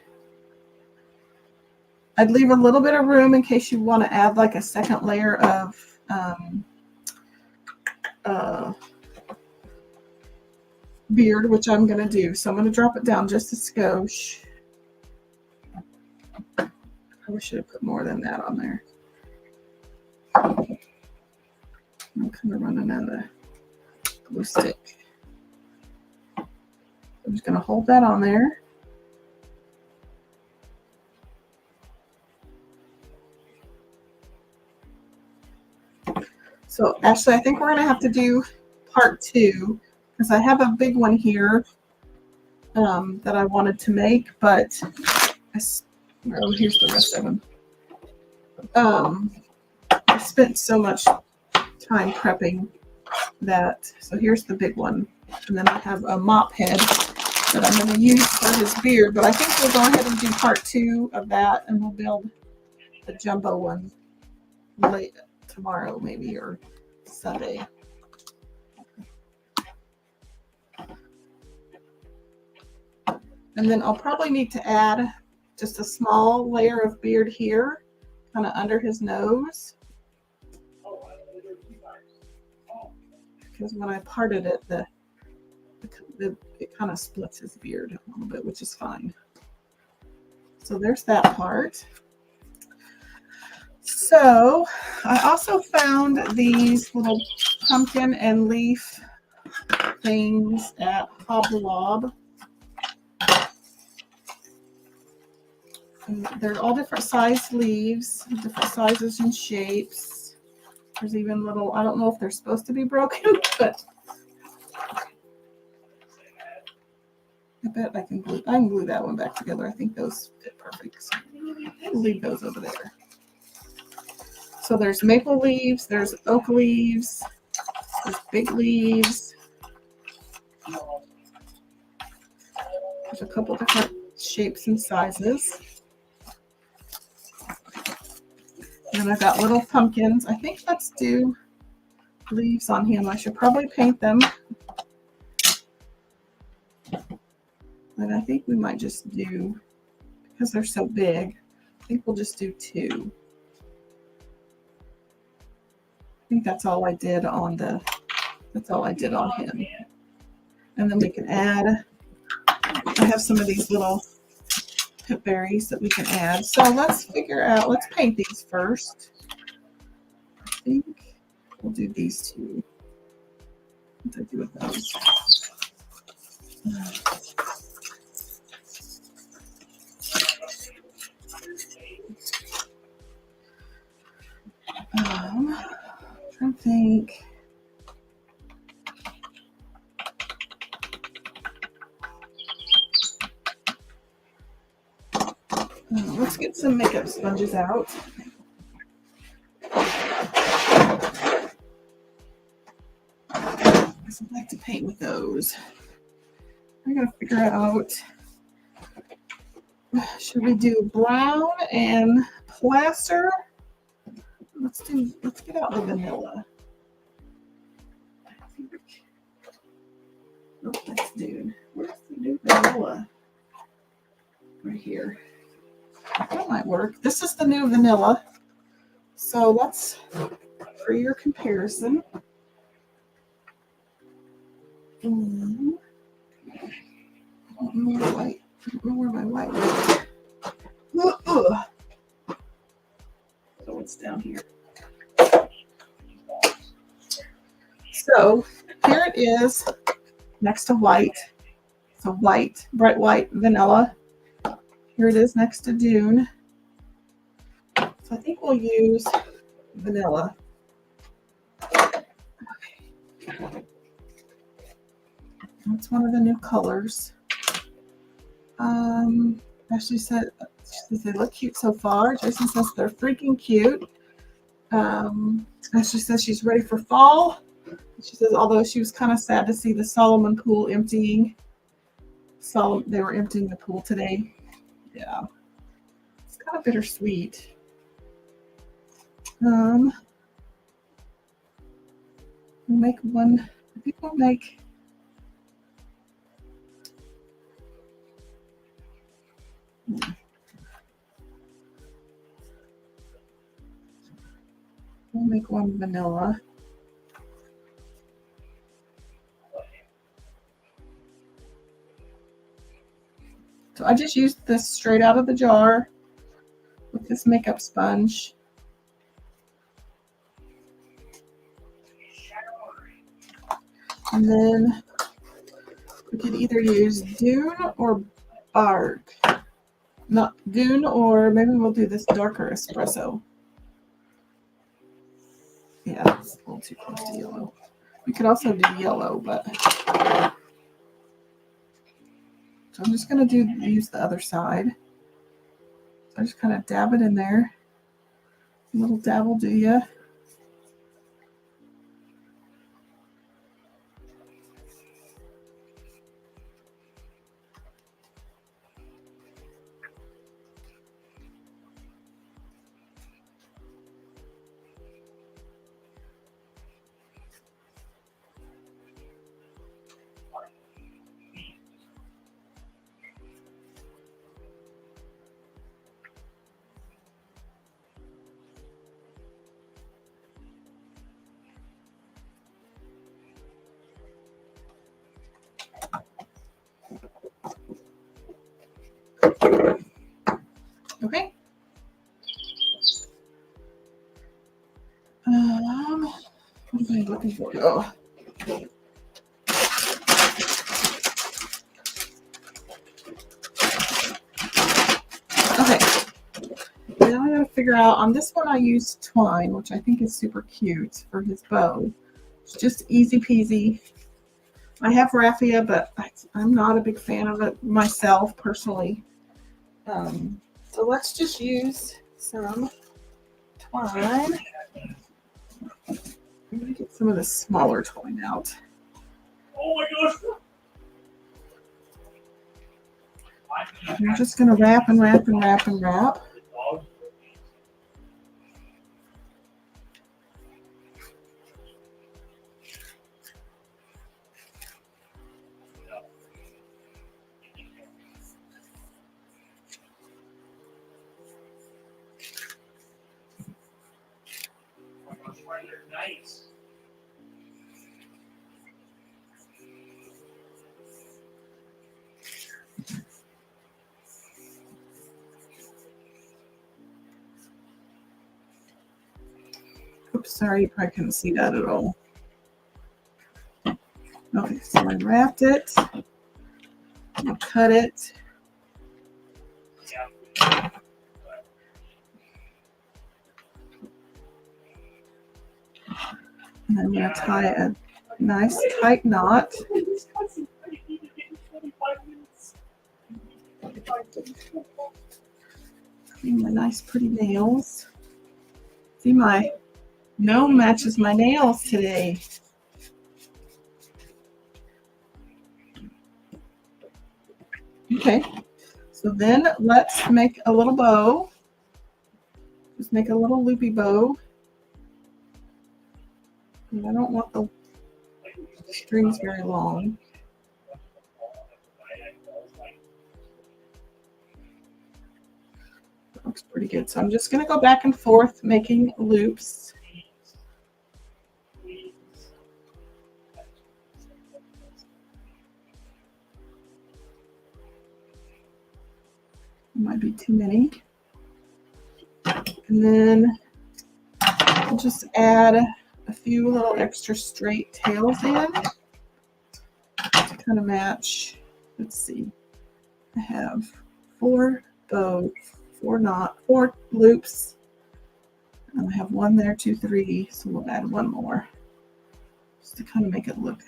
I'd leave a little bit of room in case you want to add like a second layer of beard, which I'm going to do. So I'm going to drop it down just a skosh. I probably should have put more than that on there. I'm kind of running out of glue stick. I'm just going to hold that on there. So Ashley, I think we're going to have to do part 2 because I have a big one here that I wanted to make, but here's the rest of them. I spent so much time prepping that. So here's the big one. And then I have a mop head that I'm going to use for his beard, but I think we'll go ahead and do part 2 of that, and we'll build the jumbo one late tomorrow maybe, or Sunday. And then I'll probably need to add just a small layer of beard here, kind of under his nose. Because when I parted it, it kind of splits his beard a little bit, which is fine. So there's that part. So I also found these little pumpkin and leaf things at Hobby Lobby. And they're all different size leaves, different sizes and shapes. There's even little, I don't know if they're supposed to be broken, but I bet I can glue that one back together. I think those fit perfect. So we'll leave those over there. So there's maple leaves, there's oak leaves, there's big leaves. There's a couple different shapes and sizes. And then I've got little pumpkins. I think let's do leaves on him. I should probably paint them. But I think we might just do, because they're so big, I think we'll just do 2. I think that's all I did on him. And then we can add, I have some of these little pip berries that we can add. So let's paint these first. I think we'll do these 2. What did I do with those? I'm trying to think. Let's get some makeup sponges out. I like to paint with those. I gotta figure out, should we do brown and plaster? Let's get out the vanilla. Oh, that's dude. Where's the new vanilla? Right here. That might work. This is the new vanilla. So let's, for your comparison. I don't know where my white is. So it's down here. So here it is next to white. So white, bright white vanilla. Here it is next to Dune. So I think we'll use vanilla. Okay. That's one of the new colors. Ashley said they look cute so far. Jason says they're freaking cute. Ashley says she's ready for fall. She says although she was kind of sad to see the Solomon pool emptying. They were emptying the pool today. Yeah. It's kind of bittersweet. We'll make one. I think we'll make. We'll make one vanilla. So I just used this straight out of the jar with this makeup sponge. And then we could either use Dune or Bark. Not Dune, or maybe we'll do this darker espresso. Yeah, it's a little too close to yellow. We could also do yellow, but so I'm just gonna use the other side. So I just kind of dab it in there. A little dab will do ya. Okay. What am I looking for? Oh. Okay. Now I gotta figure out, on this one I used twine, which I think is super cute for his bow. It's just easy peasy. I have raffia, but I'm not a big fan of it myself personally. So let's just use some twine. I'm going to get some of the smaller twine out. Oh my gosh! I'm just going to wrap and wrap and wrap and wrap. Nice. Oops, sorry, you probably couldn't see that at all. Okay, so I wrapped it. I'll cut it. Yeah. And I'm going to tie a nice tight knot. Clean my nice pretty nails. See, my gnome matches my nails today. Okay, so then let's make a little bow. Just make a little loopy bow. And I don't want the strings very long. That looks pretty good. So I'm just going to go back and forth making loops. Might be too many. And then I'll just add a few little extra straight tails in to kind of match. Let's see. I have 4 bows, 4 loops. And I have 1 there, 2, 3. So we'll add 1 more just to kind of make it look.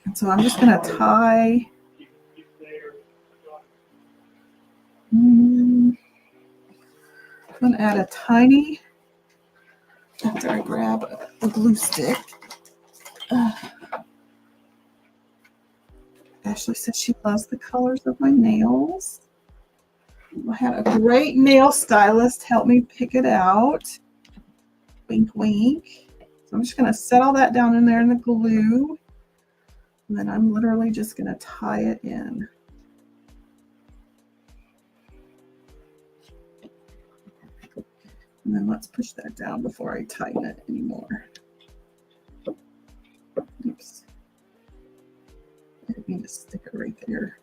And so I'm just going to tie. I'm going to add a tiny, after I grab a glue stick. Ashley says she loves the colors of my nails. I had a great nail stylist help me pick it out. Wink, wink. So I'm just going to set all that down in there in the glue. And then I'm literally just going to tie it in. And then let's push that down before I tighten it anymore. Oops. I didn't mean to stick it right there.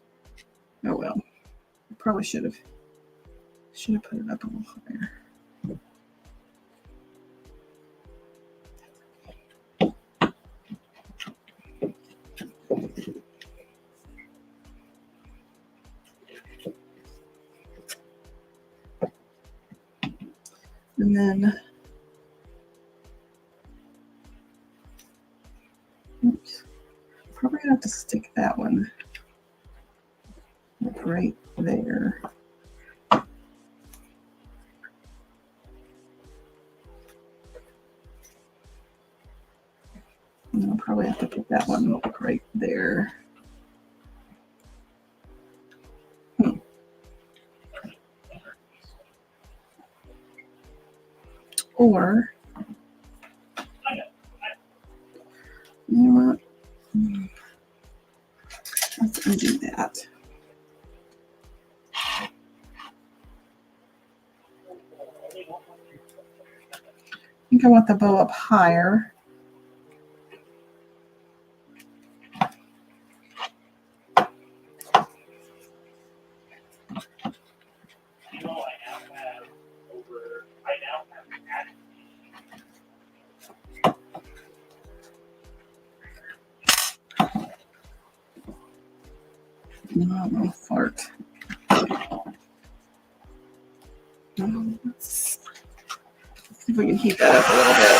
Oh well. I probably should have put it up a little higher. And then, oops, probably have to stick that one right there. And I'll probably have to put that one right there. Or, you know what? Let's undo that. I think I want the bow up higher. No, I'm gonna fart. Let's see if we can heat that up a little bit.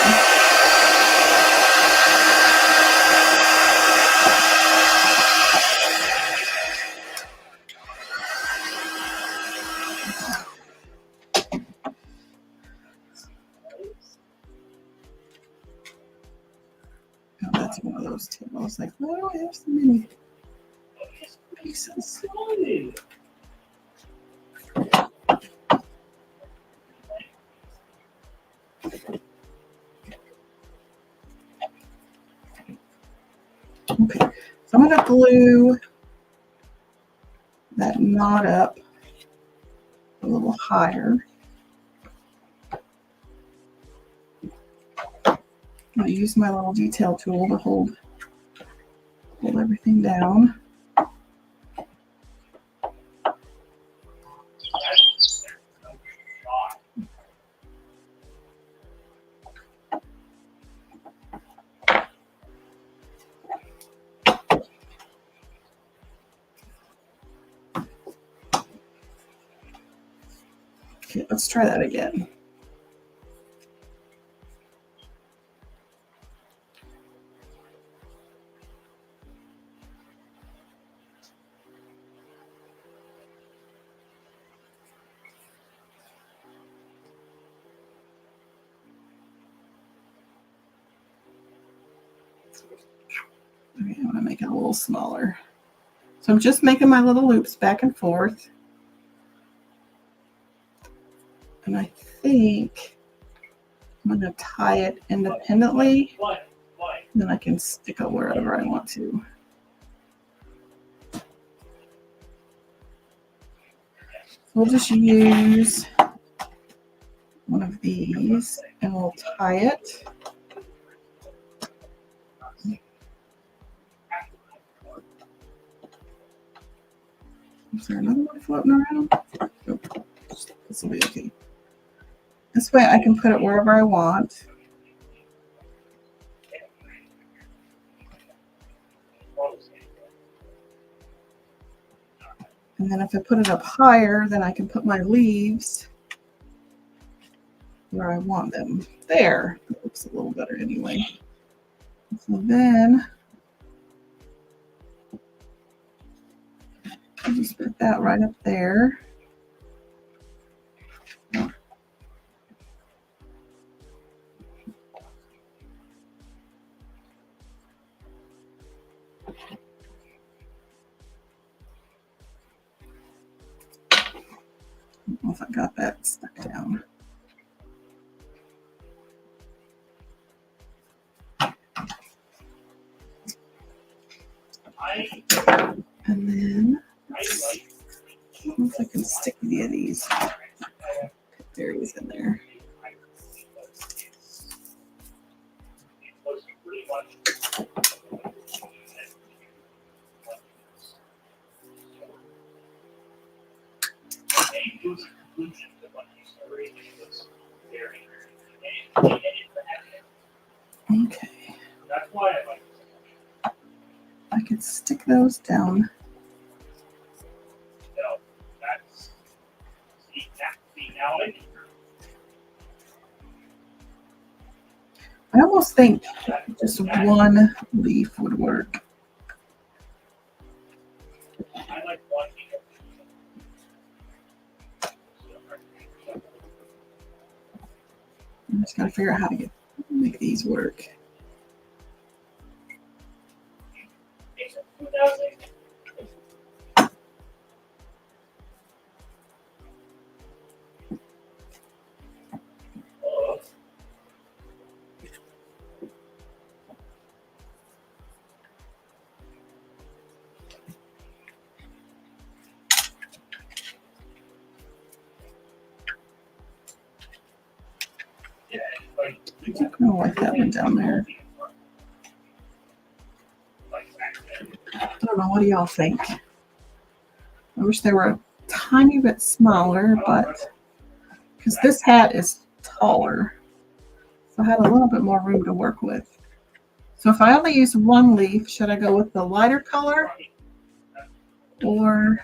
Oh, that's one of those tables. Like, why do I have so many pieces? Okay, so I'm going to glue that knot up a little higher. I'm going to use my little detail tool to hold everything down. Okay, let's try that again. Okay, going to make it a little smaller. So I'm just making my little loops back and forth. And I think I'm going to tie it independently. Then I can stick it wherever I want to. We'll just use one of these and we'll tie it. Is there another one floating around? Nope. This will be okay. This way I can put it wherever I want. And then if I put it up higher, then I can put my leaves where I want them. There. That looks a little better anyway. So then I'll just put that right up there. I don't know if I got that stuck down. And then I don't know if I can stick any of these berries in there. Okay. I could stick those down. I almost think just one leaf would work. I just gotta figure out how to make these work. I'm gonna wipe that one down there. I don't know, what do y'all think? I wish they were a tiny bit smaller, but because this hat is taller, so I had a little bit more room to work with. So if I only use one leaf, should I go with the lighter color or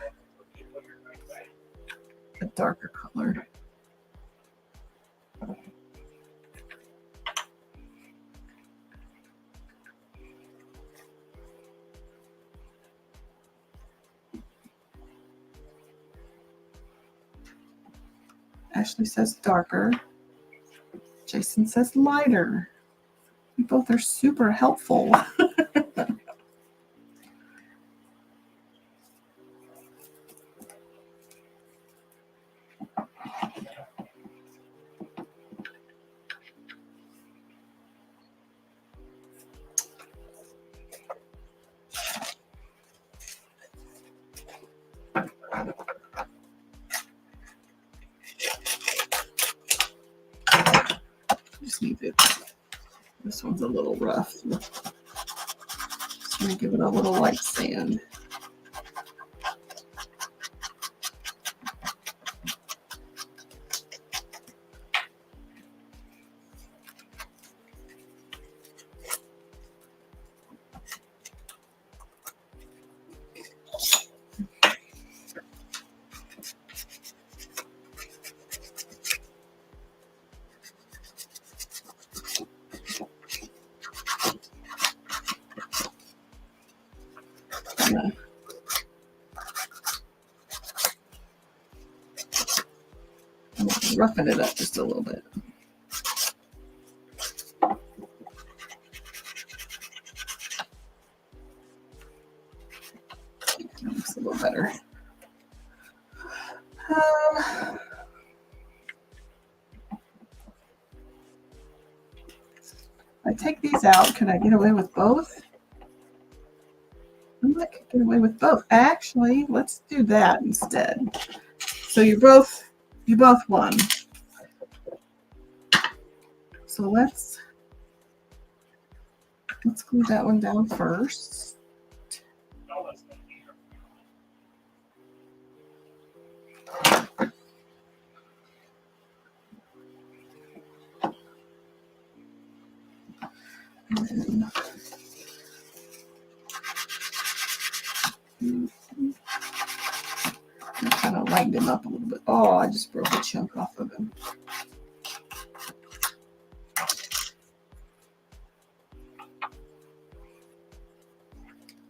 a darker color? Ashley says darker. Jason says lighter. You both are super helpful. Just need it. This one's a little rough. Just gonna give it a little light sand. Roughing it up just a little bit. I take these out. Can I get away with both? I might get away with both. Actually, let's do that instead. So you both won. So let's glue that one down first. I kind of lightened him up a little bit. Oh, I just broke a chunk off of him.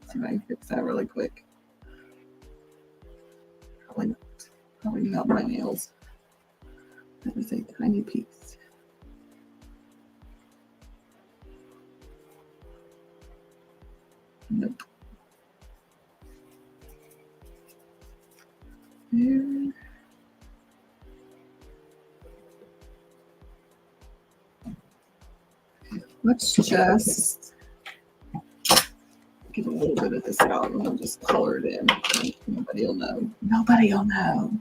See if I can fix that really quick. Probably not my nails. That was a tiny piece. Nope. There. Let's just get a little bit of this out and I'll just color it in. Nobody will know. Nobody will know.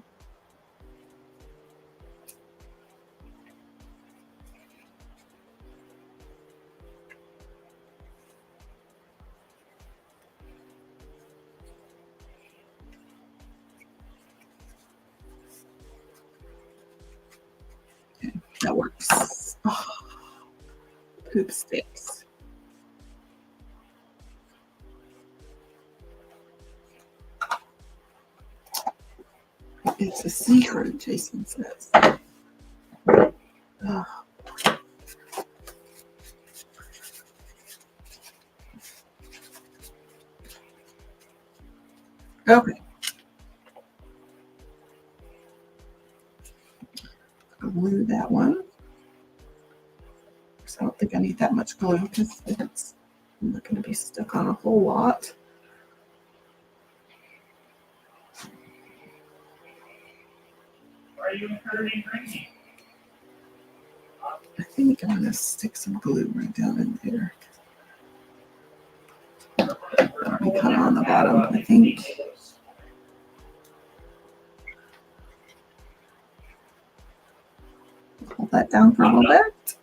Okay, that works. Oh, poop sticks. It's a secret, Jason says. Oh. Okay. Glue that one. So I don't think I need that much glue because it's not going to be stuck on a whole lot. Are you encouraging drinking? I think I'm going to stick some glue right down in there. That'll be kind of on the bottom, I think. Hold that down for a little bit.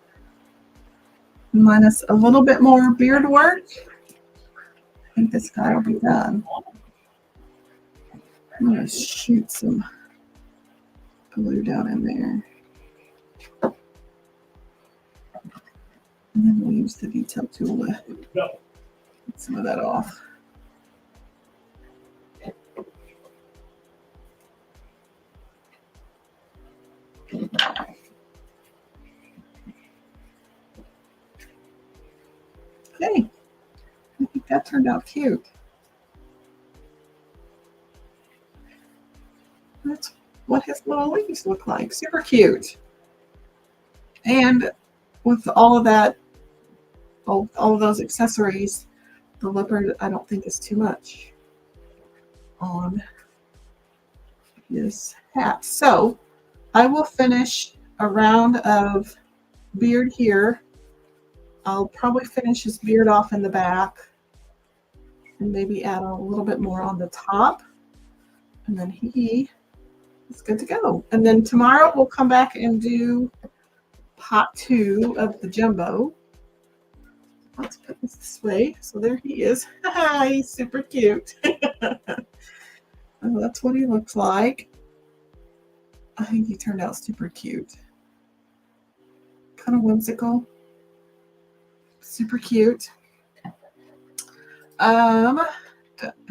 Minus a little bit more beard work. I think this guy will be done. I'm going to shoot some glue down in there. And then we'll use the detail tool to get some of that off. Okay, I think that turned out cute. That's what his little leaves look like. Super cute. And with all of that, all of those accessories, the leopard I don't think is too much on his hat. So I will finish a round of beard here. I'll probably finish his beard off in the back and maybe add a little bit more on the top. And then he is good to go. And then tomorrow we'll come back and do part 2 of the jumbo. Let's put this way. So there he is. He's super cute. That's what he looks like. I think he turned out super cute. Kind of whimsical. Super cute. I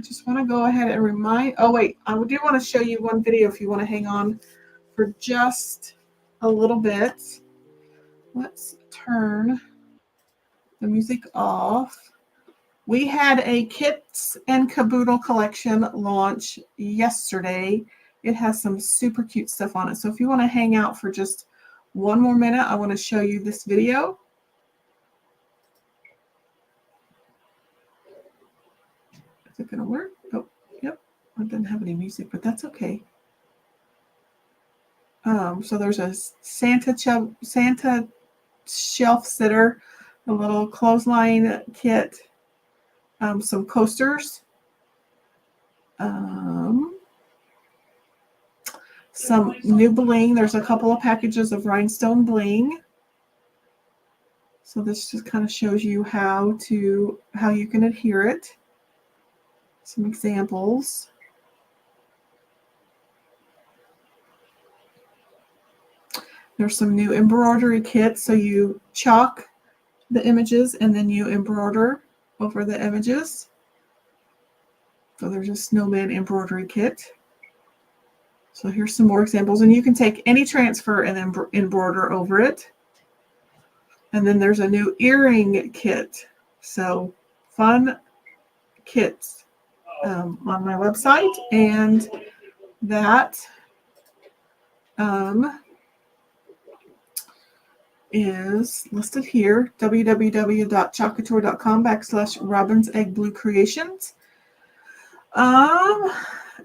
just want to go ahead and remind. Oh wait, I do want to show you one video if you want to hang on for just a little bit. Let's turn the music off. We had a Kits and Caboodle collection launch yesterday. It has some super cute stuff on it. So if you want to hang out for just one more minute, I want to show you this video. Is it going to work? Oh, yep. I didn't have any music, but that's okay. So there's a Santa shelf sitter, a little clothesline kit, some coasters, some new bling. There's a couple of packages of rhinestone bling. So this just kind of shows you how you can adhere it. Some examples. There's some new embroidery kits. So you chalk the images and then you embroider over the images. So there's a snowman embroidery kit. So here's some more examples, and you can take any transfer and then embroider over it. And then there's a new earring kit. So fun kits on my website, and that is listed here, www.chalkcouture.com/robin's egg blue creations.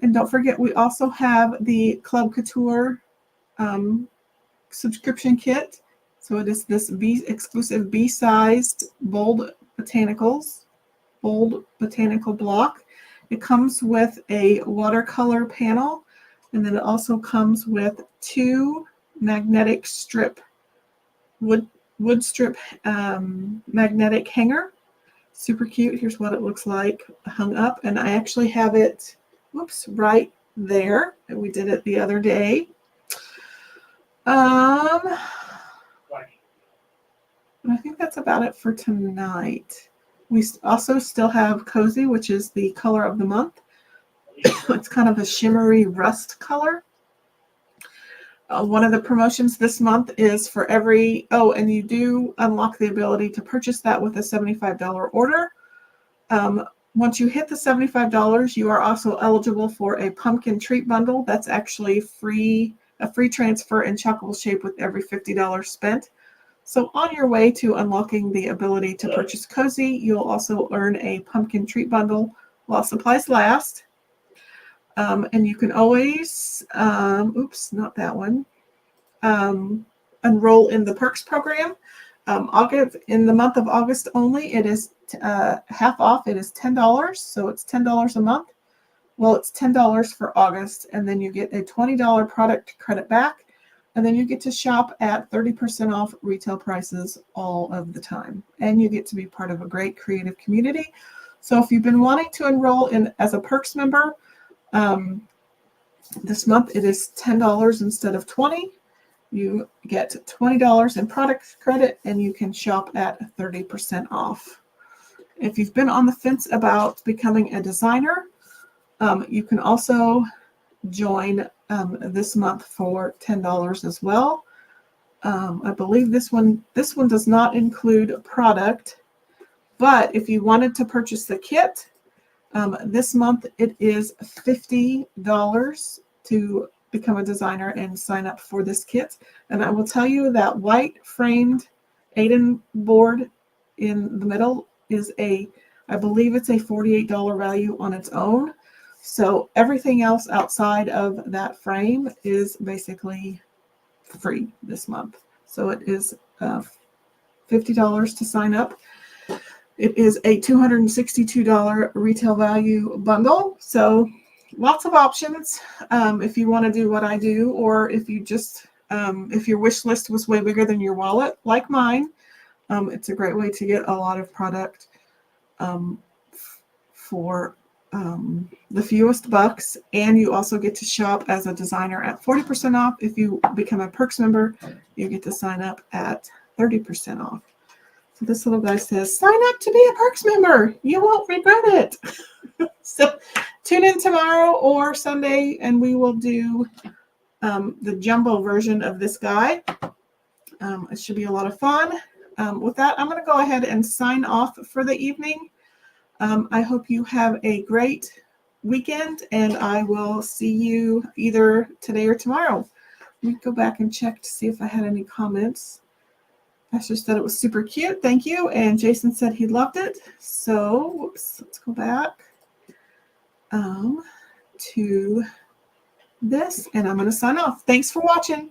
And don't forget, we also have the Club Couture subscription kit. So it is this exclusive B-sized bold botanical block. It comes with a watercolor panel, and then it also comes with 2 magnetic strip wood strip magnetic hanger. Super cute. Here's what it looks like hung up, and I actually have it right there. We did it the other day. I think that's about it for tonight. We also still have Cozy, which is the color of the month. It's kind of a shimmery rust color. One of the promotions this month is for every, and you do unlock the ability to purchase that with a $75 order. Once you hit the $75, you are also eligible for a pumpkin treat bundle. That's actually a free transfer in chocolate shape with every $50 spent. So on your way to unlocking the ability to purchase Cozy, you'll also earn a pumpkin treat bundle while supplies last. And you can always, not that one, enroll in the perks program. In the month of August only, it is half off. It is $10, so it's $10 a month. Well, it's $10 for August, and then you get a $20 product credit back, and then you get to shop at 30% off retail prices all of the time, and you get to be part of a great creative community. So if you've been wanting to enroll in as a perks member, this month it is $10 instead of $20. You get $20 in product credit, and you can shop at 30% off. If you've been on the fence about becoming a designer, you can also join this month for $10 as well. I believe this one does not include product, but if you wanted to purchase the kit, this month it is $50 to become a designer and sign up for this kit. And I will tell you that white framed Aiden board in the middle is I believe it's a $48 value on its own. So everything else outside of that frame is basically free this month. So it is $50 to sign up. It is a $262 retail value bundle. So lots of options if you want to do what I do, or if you just if your wish list was way bigger than your wallet, like mine. It's a great way to get a lot of product for the fewest bucks, and you also get to shop as a designer at 40% off. If you become a perks member, you get to sign up at 30% off. So this little guy says, sign up to be a perks member. You won't regret it. So tune in tomorrow or Sunday, and we will do the jumbo version of this guy. It should be a lot of fun. With that, I'm going to go ahead and sign off for the evening. I hope you have a great weekend, and I will see you either today or tomorrow. Let me go back and check to see if I had any comments. Asher said it was super cute. Thank you. And Jason said he loved it. So, let's go back to this, and I'm going to sign off. Thanks for watching.